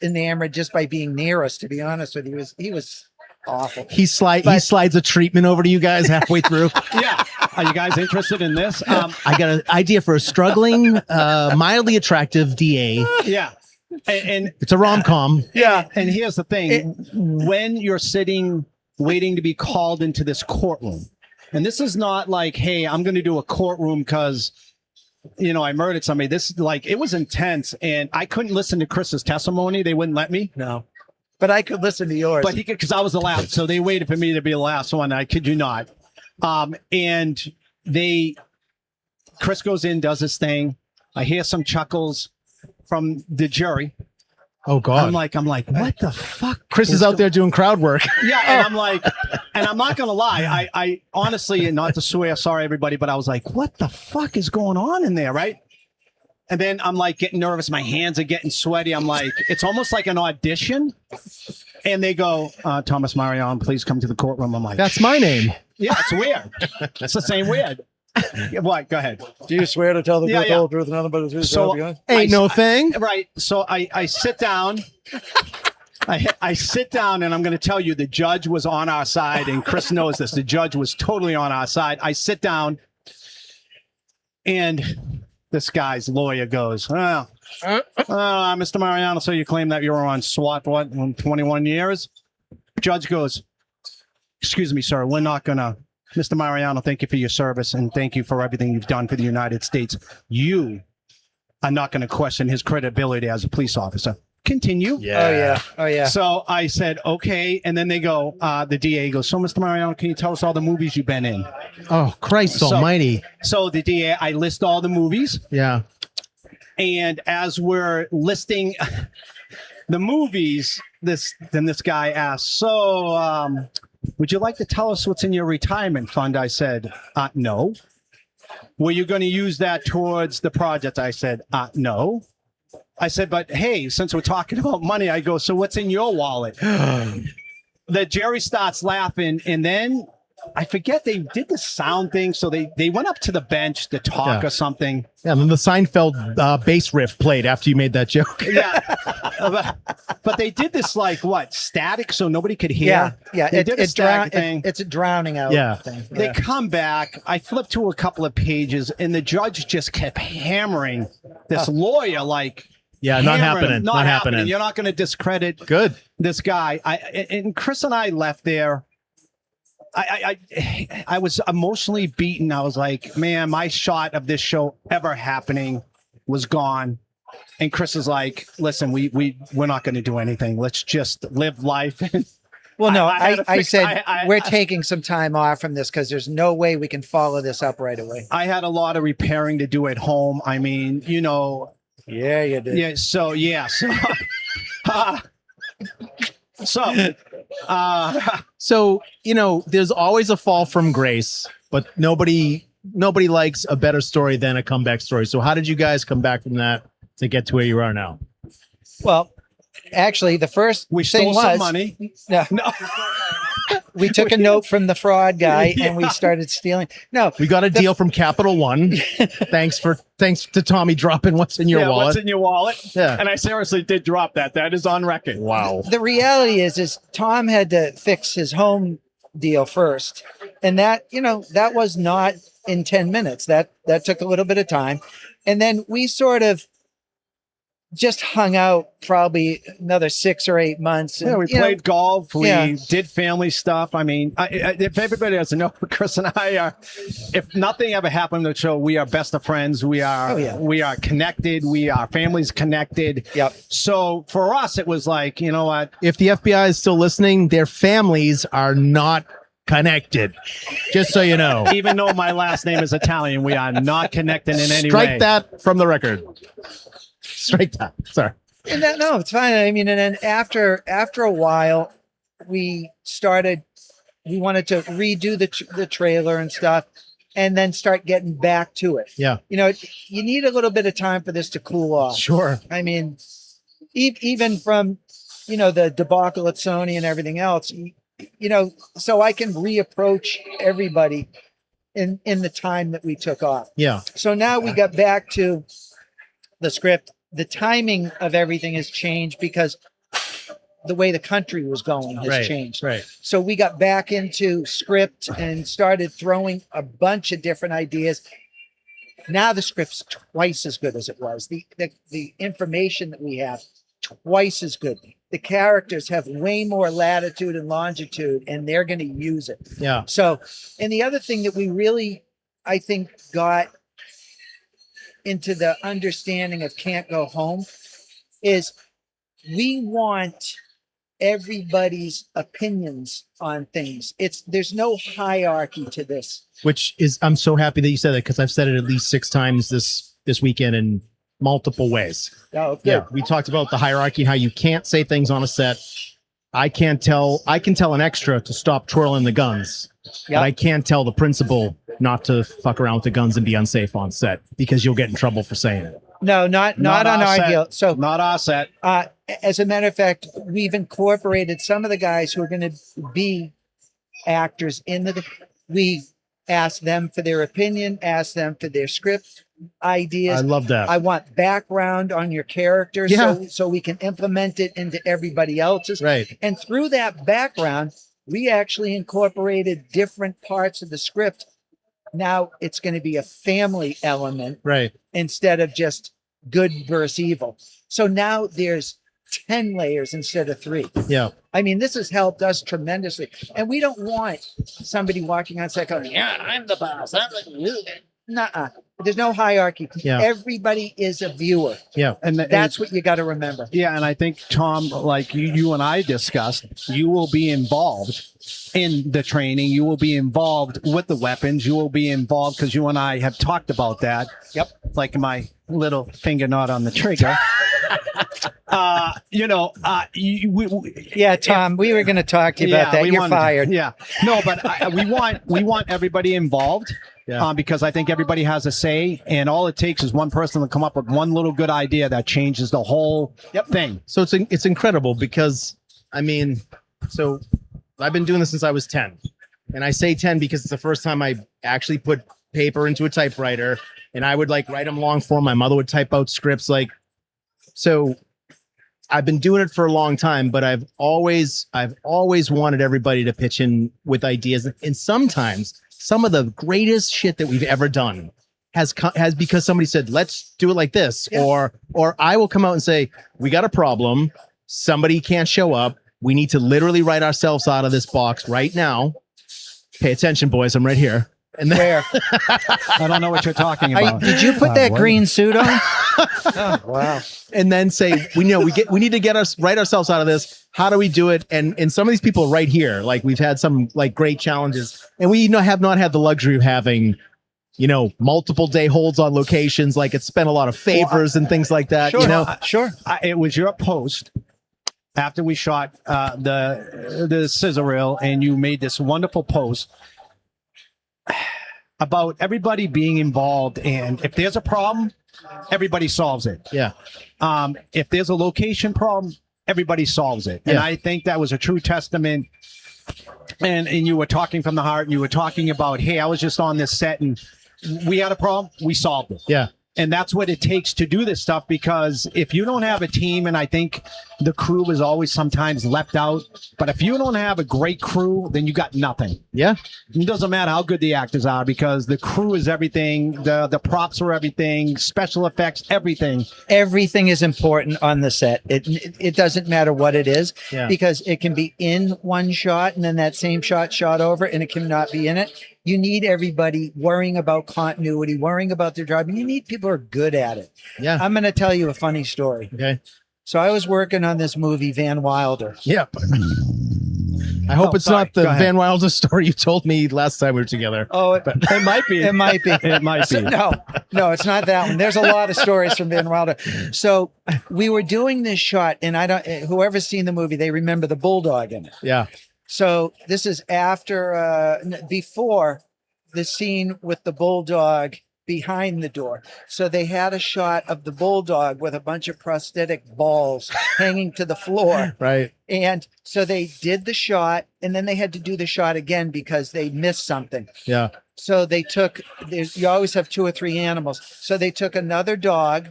enamored just by being near us. To be honest with you, he was awful. He slides a treatment over to you guys halfway through. Yeah. Are you guys interested in this? I got an idea for a struggling, mildly attractive DA. Yeah. And It's a rom-com. Yeah. And here's the thing. When you're sitting waiting to be called into this courtroom, and this is not like, hey, I'm going to do a courtroom because, I murdered somebody. This is like, it was intense. And I couldn't listen to Chris's testimony. They wouldn't let me. No. But I could listen to yours. But he could, because I was the last. So they waited for me to be the last one. I kid you not. And Chris goes in, does his thing. I hear some chuckles from the jury. Oh God. I'm like, what the fuck? Chris is out there doing crowd work. Yeah. And I'm like, and I'm not going to lie. I honestly, and not to swear, sorry, everybody, but I was like, what the fuck is going on in there? Right. And then I'm like getting nervous. My hands are getting sweaty. I'm like, it's almost like an audition. And they go, Thomas Mariano, please come to the courtroom. I'm like, That's my name. yeah, it's weird. It's the same weird. What? Go ahead. Do you swear to tell the Yeah, truth, yeah. the whole truth, and nothing but the truth? So Ain't no thing. Right. So I sit down. I sit down and I'm going to tell you the judge was on our side, and Chris knows this. The judge was totally on our side. I sit down and this guy's lawyer goes, Mr. Mariano, so you claim that you were on SWAT, what, 21 years? Judge goes, excuse me, sir, we're not going to, Mr. Mariano, thank you for your service and thank you for everything you've done for the United States. You are not going to question his credibility as a police officer. Continue. Yeah. Oh yeah. So I said, okay. And then they go, the DA goes, so Mr. Mariano, can you tell us all the movies you've been in? Oh, Christ almighty. So the DA, I list all the movies. Yeah. And as we're listing the movies, this guy asked, so would you like to tell us what's in your retirement fund? I said, no. Were you going to use that towards the project? I said, no. I said, but hey, since we're talking about money, I go, so what's in your wallet? The Jerry starts laughing, and then I forget they did the sound thing, so they went up to the bench to talk or something. Yeah, and then the Seinfeld bass riff played after you made that joke. Yeah, but they did this like what, static, so nobody could hear. Yeah. They did a static thing. It's a drowning out thing. They come back. I flipped to a couple of pages, and the judge just kept hammering this lawyer like. Yeah, not happening. Not happening. You're not going to discredit Good. this guy. And Chris and I left there. I was emotionally beaten. I was like, man, my shot of this show ever happening was gone. And Chris is like, listen, we're not going to do anything. Let's just live life. Well, no, I said we're taking some time off from this because there's no way we can follow this up right away. I had a lot of repairing to do at home. I mean, Yeah, you did. yeah. So So, there's always a fall from grace, but nobody likes a better story than a comeback story. So how did you guys come back from that to get to where you are now? Well, actually, the first we thing stole was some money. No, we took a note from the fraud guy and we started stealing. No, We got a deal from Capital One. Thanks to Tommy dropping what's in your wallet. What's in your wallet? Yeah. And I seriously did drop that. That is on record. Wow. the reality is Tom had to fix his home deal first, and that was not in 10 minutes. That took a little bit of time, and then we sort of just hung out probably another 6 or 8 months. And, Yeah, we played golf. We Yeah. did family stuff. I mean, if everybody doesn't know, Chris and I are, if nothing ever happened to the show, we are best of friends. We are, we are connected. Our family's connected. Yep. So for us, it was like, you know what? If the FBI is still listening, their families are not connected. Just so you know. Even though my last name is Italian, we are not connected in any way. Strike that from the record. Strike that. Sorry. And no, it's fine. I mean, and then after a while, we wanted to redo the trailer and stuff, and then start getting back to it. Yeah. You need a little bit of time for this to cool off. Sure. I mean, even from, the debacle at Sony and everything else, so I can reapproach everybody in the time that we took off. Yeah. So now we got back to the script. The timing of everything has changed because the way the country was going has changed. Right. So we got back into script and started throwing a bunch of different ideas. Now the script's twice as good as it was. The information that we have, twice as good. The characters have way more latitude and longitude, and they're going to use it. Yeah. So, and the other thing that we really, I think, got into the understanding of Can't Go Home is we want everybody's opinions on things. There's no hierarchy to this. Which is, I'm so happy that you said that, because I've said it at least 6 times this weekend in multiple ways. Oh, good. Yeah, we talked about the hierarchy and how you can't say things on a set. I can tell an extra to stop twirling the guns, but I can't tell the principal not to fuck around with the guns and be unsafe on set, because you'll get in trouble for saying it. No, not on our deal. So not our set. As a matter of fact, we've incorporated some of the guys who are going to be actors we ask them for their opinion, ask them for their script ideas. I love that. I want background on your character so we can implement it into everybody else's. Right. And through that background, we actually incorporated different parts of the script. Now it's going to be a family element, right, instead of just good versus evil. So now there's 10 layers instead of 3. Yeah. I mean, this has helped us tremendously. And we don't want somebody walking on set going, yeah, I'm the boss. I'm the... Nuh-uh. There's no hierarchy. Yeah. Everybody is a viewer. Yeah. And that's what you got to remember. Yeah. And I think, Tom, like you and I discussed, you will be involved in the training. You will be involved with the weapons. You will be involved, because you and I have talked about that. Yep. Like my little finger not on the trigger. Yeah, Tom, we were going to talk to you about that. You're fired. Yeah. No, but we want everybody involved. Yeah. Because I think everybody has a say, and all it takes is one person to come up with one little good idea that changes the whole thing. So it's incredible, because I mean, so I've been doing this since I was 10, and I say 10 because it's the first time I actually put paper into a typewriter, and I would like write them long form. My mother would type out scripts. So I've been doing it for a long time, but I've always wanted everybody to pitch in with ideas, and sometimes some of the greatest shit that we've ever done has because somebody said, let's do it like this. Yeah. Or I will come out and say, we got a problem. Somebody can't show up. We need to literally write ourselves out of this box right now. Pay attention, boys. I'm right here. And then, I don't know what you're talking about. Did you put that green suit on? Oh, wow. And then say, we need to write ourselves out of this. How do we do it? And some of these people right here, like we've had some like great challenges, and we have not had the luxury of having, multiple day holds on locations. Like it's spent a lot of favors and things like that. Sure, sure. It was your post after we shot the scissor reel, and you made this wonderful post about everybody being involved, and if there's a problem, everybody solves it. Yeah. If there's a location problem, everybody solves it. And I think that was a true testament. And you were talking from the heart, and you were talking about, hey, I was just on this set and we had a problem, we solved it. Yeah. And that's what it takes to do this stuff, because if you don't have a team, and I think the crew is always sometimes left out, but if you don't have a great crew, then you got nothing. Yeah. It doesn't matter how good the actors are, because the crew is everything. The props are everything, special effects, everything. Everything is important on the set. It doesn't matter what it is, because it can be in one shot and then that same shot over, and it cannot be in it. You need everybody worrying about continuity, worrying about their job. You need people who are good at it. Yeah. I'm going to tell you a funny story. Okay. So I was working on this movie, Van Wilder. Yep. I hope it's not the Van Wilder story you told me last time we were together. Oh, it might be. It might be. It might be. No, it's not that one. There's a lot of stories from Van Wilder. So we were doing this shot, and whoever's seen the movie, they remember the bulldog in it. Yeah. So this is before the scene with the bulldog behind the door. So they had a shot of the bulldog with a bunch of prosthetic balls hanging to the floor. Right. And so they did the shot, and then they had to do the shot again because they missed something. Yeah. So they took, you always have 2 or 3 animals. So they took another dog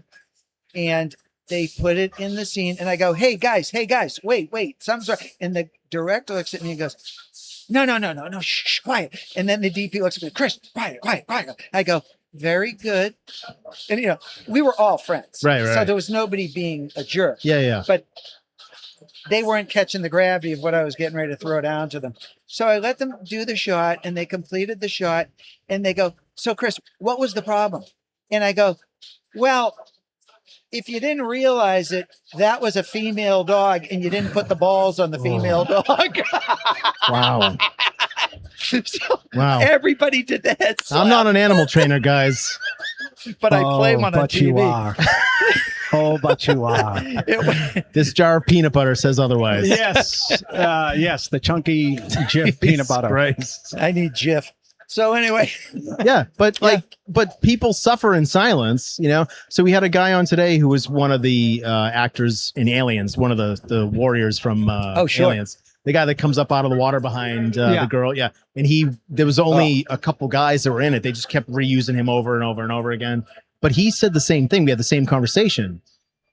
and they put it in the scene. And I go, hey guys, wait, something's wrong. And the director looks at me and goes, no, shh, quiet. And then the DP looks at me, Chris, quiet. I go, very good. And, we were all friends. Right. So there was nobody being a jerk. Yeah. But they weren't catching the gravity of what I was getting ready to throw down to them. So I let them do the shot and they completed the shot and they go, so Chris, what was the problem? And I go, well, if you didn't realize it, that was a female dog and you didn't put the balls on the female dog. Wow. So Wow. everybody did the head slap. I'm not an animal trainer, guys. But I play one on but TV. you are. But you are. This jar of peanut butter says otherwise. Yes. Yes. The chunky Jif peanut butter. Christ. I need Jif. So anyway, Yeah, but but people suffer in silence, So we had a guy on today who was one of the actors in Aliens, one of the warriors from Aliens. The guy that comes up out of the water behind the girl, and there was only a couple guys that were in it. They just kept reusing him over and over and over again. But he said the same thing. We had the same conversation.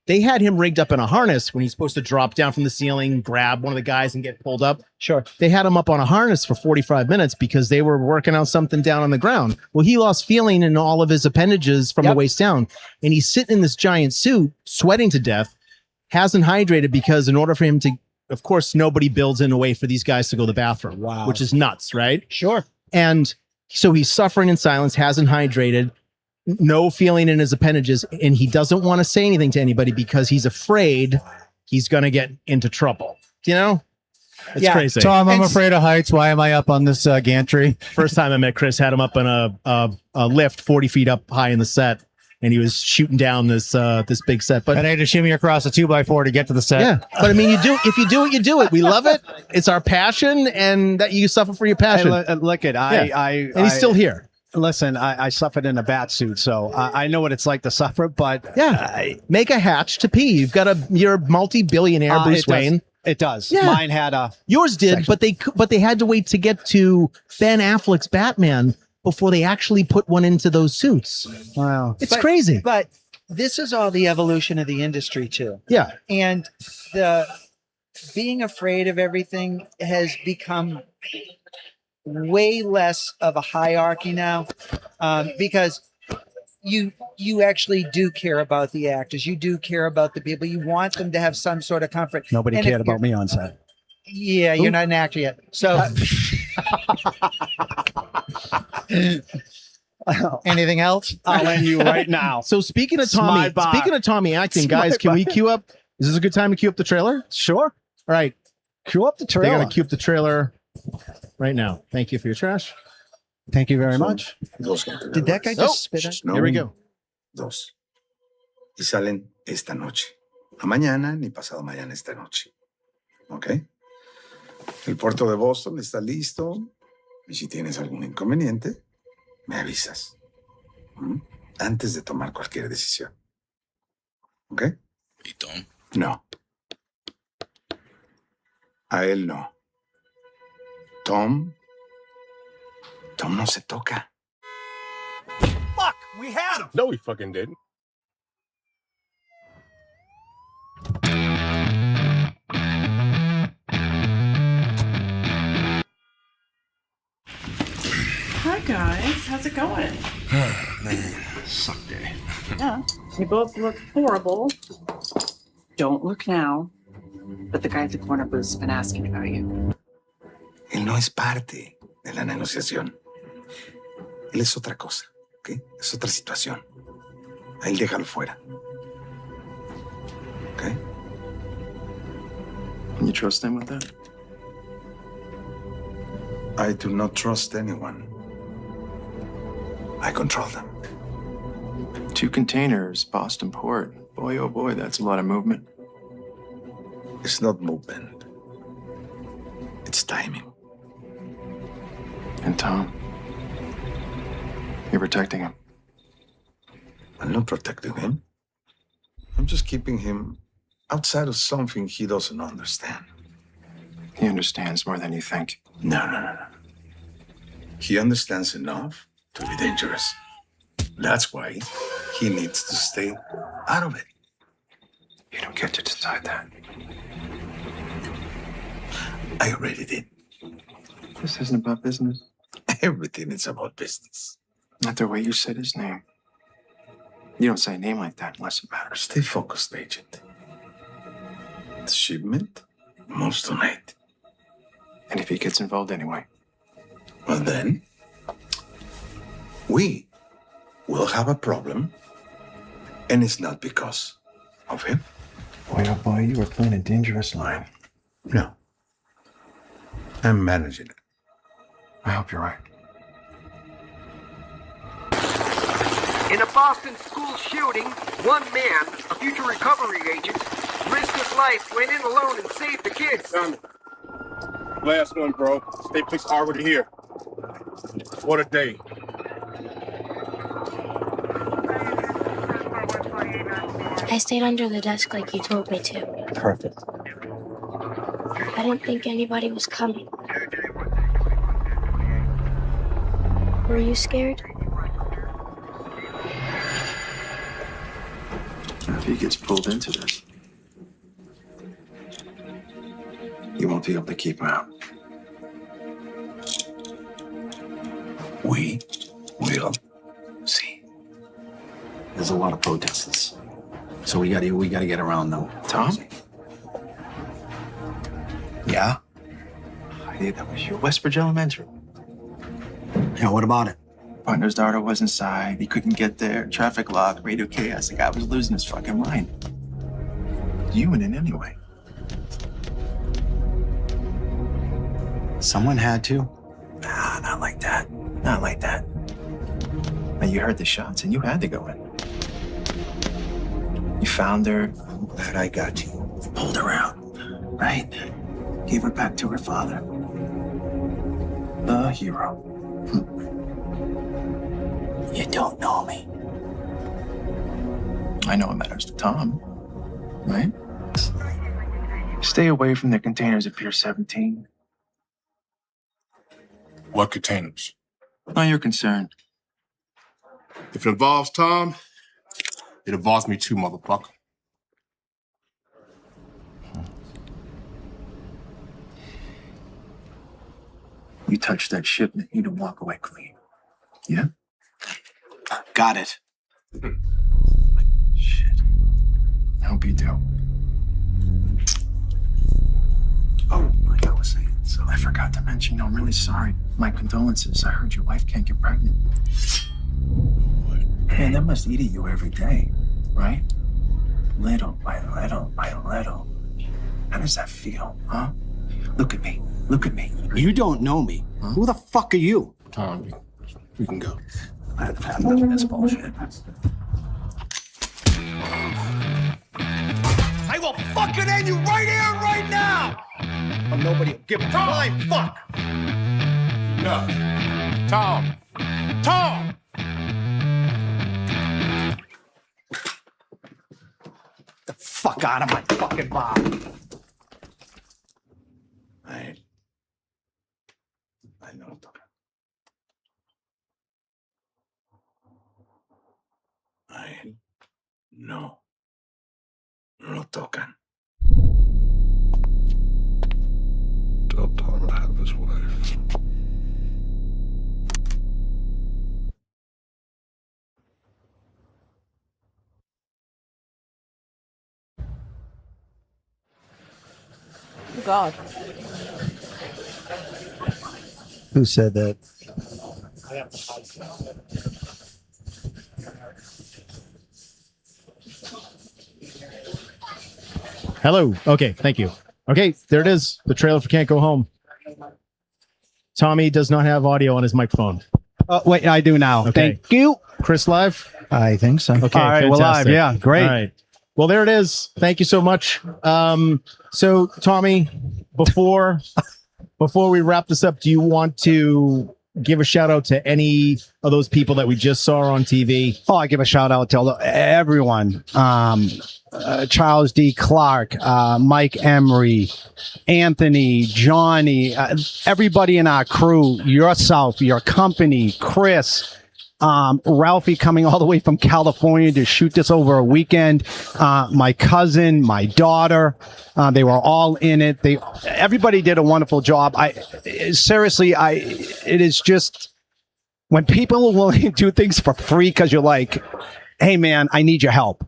They had him rigged up in a harness when he's supposed to drop down from the ceiling, grab one of the guys and get pulled up. Sure. They had him up on a harness for 45 minutes because they were working on something down on the ground. Well, he lost feeling in all of his appendages from the waist down. And he's sitting in this giant suit, sweating to death, hasn't hydrated because in order for him to, of course, nobody builds in a way for these guys to go to the bathroom, which is nuts, right? Sure. And so he's suffering in silence, hasn't hydrated, no feeling in his appendages, and he doesn't want to say anything to anybody because he's afraid he's going to get into trouble. It's crazy. Tom, I'm afraid of heights. Why am I up on this gantry? First time I met Chris, had him up on a lift 40 feet up high in the set, and he was shooting down this big set. But And I had to shimmy across a 2x4 to get to the set. yeah, but I mean, if you do it, you do it. We love it. It's our passion, and that you suffer for your passion. Look at and he's still here. Listen, I suffered in a bat suit, so I know what it's like to suffer. But Make a hatch to pee. You're a multi-billionaire, Bruce Wayne. It does. Yeah. Mine had a. Yours did, but they had to wait to get to Ben Affleck's Batman before they actually put one into those suits. Wow, it's crazy. But this is all the evolution of the industry too. Yeah, and the being afraid of everything has become way less of a hierarchy now, because you actually do care about the actors. You do care about the people. You want them to have some sort of comfort. Nobody cared about me on set. Yeah, you're not an actor yet. So anything else? I'll end you right now. So speaking of Tommy acting, guys, can we cue up? Is this a good time to cue up the trailer? Sure. All right. Cue up the trailer. They're going to cue up the trailer right now. Thank you for your trash. Thank you very much. Did that guy just spit on? Here we go. Dos. Y salen esta noche. No mañana ni pasado mañana, esta noche. ¿Ok? El puerto de Boston está listo. Y si tienes algún inconveniente, me avisas. ¿Mm? Antes de tomar cualquier decisión. ¿Ok? ¿Y Tom? No. A él no. Tom no se toca. Fuck, we had him. No, we fucking didn't. Hi guys, how's it going? Man, suck day. Yeah, you both look horrible. Don't look now, but the guy at the corner booth's been asking about you. Él no es parte de la negociación. Él es otra cosa, ¿ok? Es otra situación. A él déjalo fuera. ¿Ok? Can you trust him with that? I do not trust anyone. I control them. 2 containers, Boston Port. Boy, oh boy, that's a lot of movement. It's not movement. It's timing. And Tom, you're protecting him. I'm not protecting him. I'm just keeping him outside of something he doesn't understand. He understands more than you think. No. He understands enough to be dangerous. That's why he needs to stay out of it. You don't get to decide that. I already did. This isn't about business. Everything is about business. Not the way you said his name. You don't say a name like that unless it matters. Stay focused, Agent. The shipment moves tonight. And if he gets involved anyway? Well, then, we will have a problem, and it's not because of him. Boy, oh boy, you were playing a dangerous line. No. I'm managing it. I hope you're right. In a Boston school shooting, one man, a future recovery agent, risked his life, went in alone and saved the kids. Last one, bro. State police already here. What a day. I stayed under the desk like you told me to. Perfect. I didn't think anybody was coming. Were you scared? If he gets pulled into this, you won't be able to keep him out. We will see. There's a lot of protesters, so we gotta get around them. Tom? Yeah. Hey, that was you. Westbridge Elementary. Yeah. What about it? Partner's daughter was inside. He couldn't get there. Traffic lock, radio chaos. The guy was losing his fucking mind. You in it anyway. Someone had to. Nah, not like that. Not like that. Now, you heard the shots and you had to go in. You found her. I'm glad I got you. Pulled her out, right? Gave her back to her father. The hero. You don't know me. I know it matters to Tom, right? Stay away from the containers at Pier 17. What containers? Not your concern. If it involves Tom, it involves me too, motherfucker. You touch that shipment, you don't walk away clean. Yeah? Got it. Shit. I hope you do. Oh, like I was saying, so I forgot to mention, I'm really sorry. My condolences. I heard your wife can't get pregnant. Man, that must eat at you every day, right? Little by little by little. How does that feel, huh? Look at me. Look at me. you don't know me. Huh? Who the fuck are you? Tom, we can go. I've had enough of this bullshit. I will fucking end you right here, right now! Or nobody will give a flying fuck! No. Tom. Tom! The fuck out of my fucking bar. I know. No. No tocan. Tell Tom to have his wife. Oh, God. Who said that? Hello. Okay, thank you. Okay, there it is. The trailer for Can't Go Home. Tommy does not have audio on his microphone. Wait, I do now. Okay. Thank you. Chris live? I think so. Okay, All right, we're live. fantastic. Yeah, great. All right. Well, there it is. Thank you so much. So Tommy, before we wrap this up, do you want to give a shout out to any of those people that we just saw on TV? Oh, I give a shout out to everyone. Charles D. Clark, Mike Emery, Anthony, Johnny, everybody in our crew, yourself, your company, Chris, Ralphie coming all the way from California to shoot this over a weekend. My cousin, my daughter, they were all in it. Everybody did a wonderful job. It is just when people are willing to do things for free because you're like, hey man, I need your help.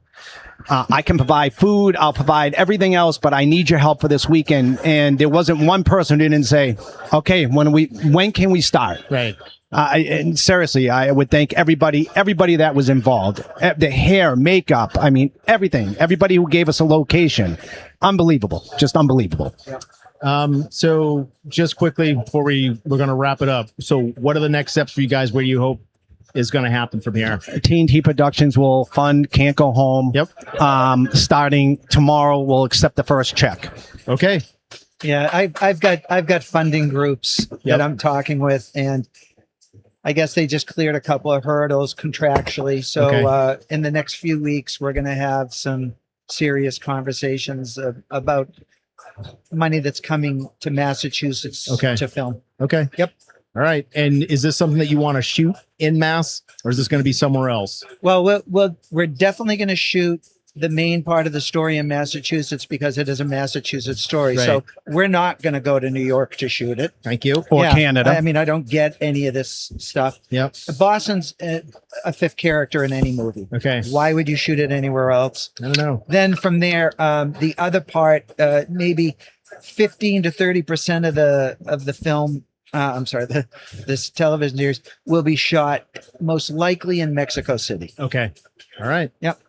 I can provide food. I'll provide everything else, but I need your help for this weekend. And there wasn't one person who didn't say, okay, when can we start? Right. And seriously, I would thank everybody that was involved. The hair, makeup, I mean, everything. Everybody who gave us a location. Unbelievable. Just unbelievable. So just quickly before we're going to wrap it up. So what are the next steps for you guys? Where do you hope is going to happen from here? TNT Productions will fund Can't Go Home. Yep. Starting tomorrow, we'll accept the first check. Okay. Yeah, I've got funding groups that I'm talking with, and I guess they just cleared a couple of hurdles contractually. So in the next few weeks, we're going to have some serious conversations about money that's coming to Massachusetts to film. Okay. Yep. All right. And is this something that you want to shoot in Mass, or is this going to be somewhere else? Well, we're definitely going to shoot the main part of the story in Massachusetts because it is a Massachusetts story. Right. So we're not going to go to New York to shoot it. Thank you. Or Canada. I mean, I don't get any of this stuff. Yep. Boston's a fifth character in any movie. Okay. Why would you shoot it anywhere else? I don't know. Then from there, the other part, maybe 15 to 30% of the film. This television series will be shot most likely in Mexico City. Okay. All right. Yep.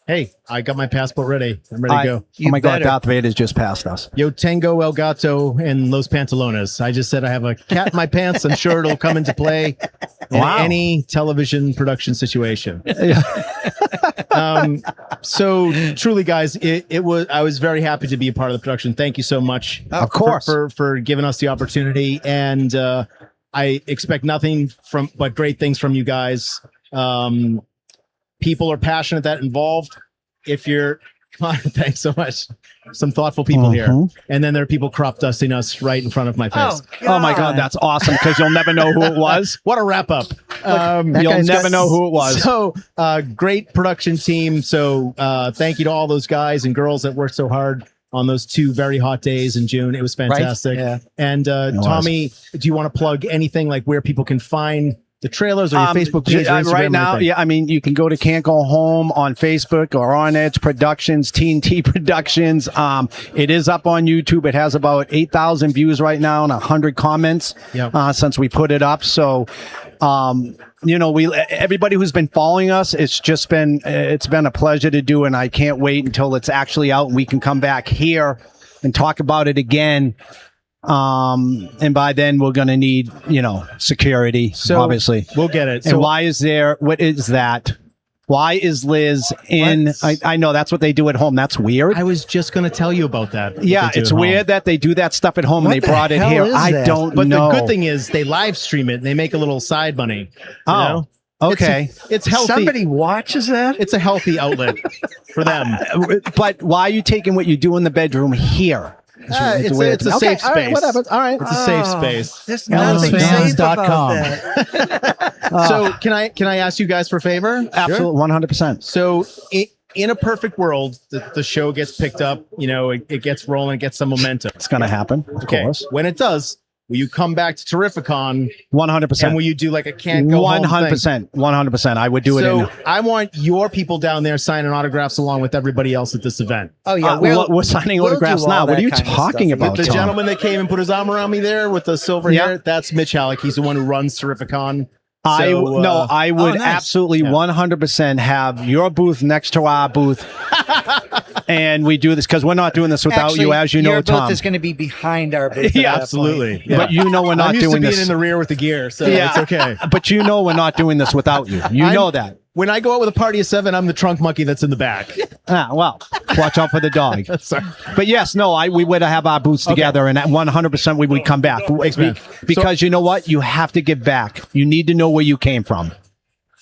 Hey, I got my passport ready. I'm ready to go. Oh my God, Darth Vader's just passed us. Yo tengo el gato en los pantalones. I just said I have a cat in my pants. I'm sure it'll come into play in any television production situation. So truly, guys, I was very happy to be a part of the production. Thank you so much. Of course. For giving us the opportunity. And I expect nothing but great things from you guys. People are passionate that involved. Thanks so much. Some thoughtful people here. And then there are people crop dusting us right in front of my face. Oh my God, that's awesome because you'll never know who it was. What a wrap up. You'll never know who it was. So great production team. So thank you to all those guys and girls that worked so hard on those 2 very hot days in June. It was fantastic. Right? Yeah. And Tommy, do you want to plug anything like where people can find the trailers or your Facebook page or Instagram? Right now, I mean, you can go to Can't Go Home on Facebook or On Edge Productions, TNT Productions. It is up on YouTube. It has about 8,000 views right now and 100 comments since we put it up. So, everybody who's been following us, it's been a pleasure to do, and I can't wait until it's actually out and we can come back here and talk about it again. And by then we're going to need, security, so obviously we'll get it. And so what is that? Why is Liz in? I know that's what they do at home. That's weird. I was just going to tell you about that. Yeah, it's weird that they do that stuff at home and they brought it here. I don't know. But the good thing is they live stream it and they make a little side money. You know? Okay. It's healthy. Somebody watches that? It's a healthy outlet for them. But why are you taking what you do in the bedroom here? It's a safe space. All right, whatever. All right. It's a safe space. There's nothing safe about that. So can I ask you guys for a favor? Absolutely, 100%. So in a perfect world, the show gets picked up, it gets rolling, it gets some momentum. It's going to happen, of course. When it does, will you come back to Terrificon? 100%. And will you do like a Can't Go Home 100%. 100%. I would do it. So I want your people down there signing autographs along with everybody else at this event. Oh yeah, we're signing autographs now. What are you talking about? The gentleman that came and put his arm around me there with the silver hair, that's Mitch Halleck. He's the one who runs Terrificon. I would absolutely 100% have your booth next to our booth. And we do this because we're not doing this without you, as you know, your Tom. booth is going to be behind our booth. Yeah, absolutely. Yeah. But we're not I'm used doing to being this in the rear with the gear, so it's okay. But we're not doing this without you. You know that. When I go out with a party of 7, I'm the trunk monkey that's in the back. Well, watch out for the dog. Sorry. But yes, we would have our booths together, and at 100% we would come back. Thanks, man. Because you know what? You have to give back. You need to know where you came from.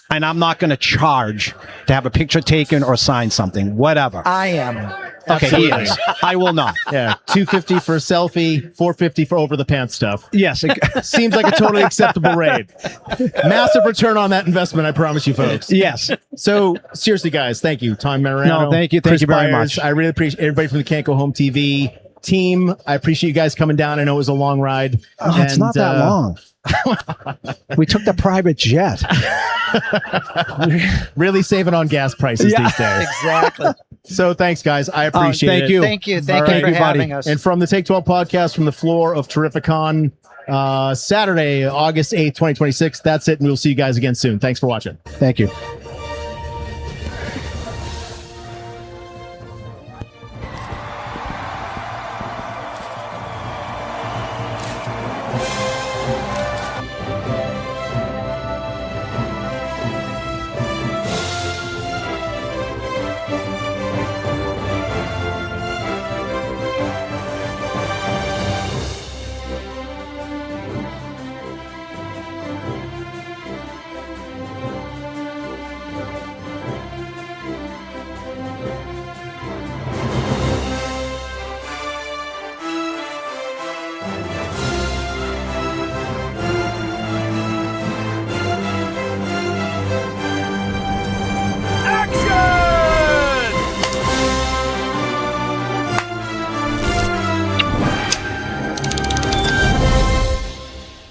and I'm not going to charge to have a picture taken or sign something, whatever. I am. Okay, he is. I will not. Yeah, $250 for a selfie, $450 for over the pants stuff. Yes. Seems like a totally acceptable rate. Massive return on that investment, I promise you, folks. Yes. So seriously, guys, thank you, Tom Mariano. No, thank you Chris very Byers. much. I really appreciate everybody from the Can't Go Home TV team. I appreciate you guys coming down. I know it was a long ride. Oh, it's not that long. We took the private jet. Really saving on gas prices these days. Exactly. So thanks, guys. I appreciate it. Thank you. Thank you. Thank All you right, for having us. And from the Take 12 podcast from the floor of Terrificon, Saturday, August 8th, 2026. That's it. And we'll see you guys again soon. Thanks for watching. Thank you.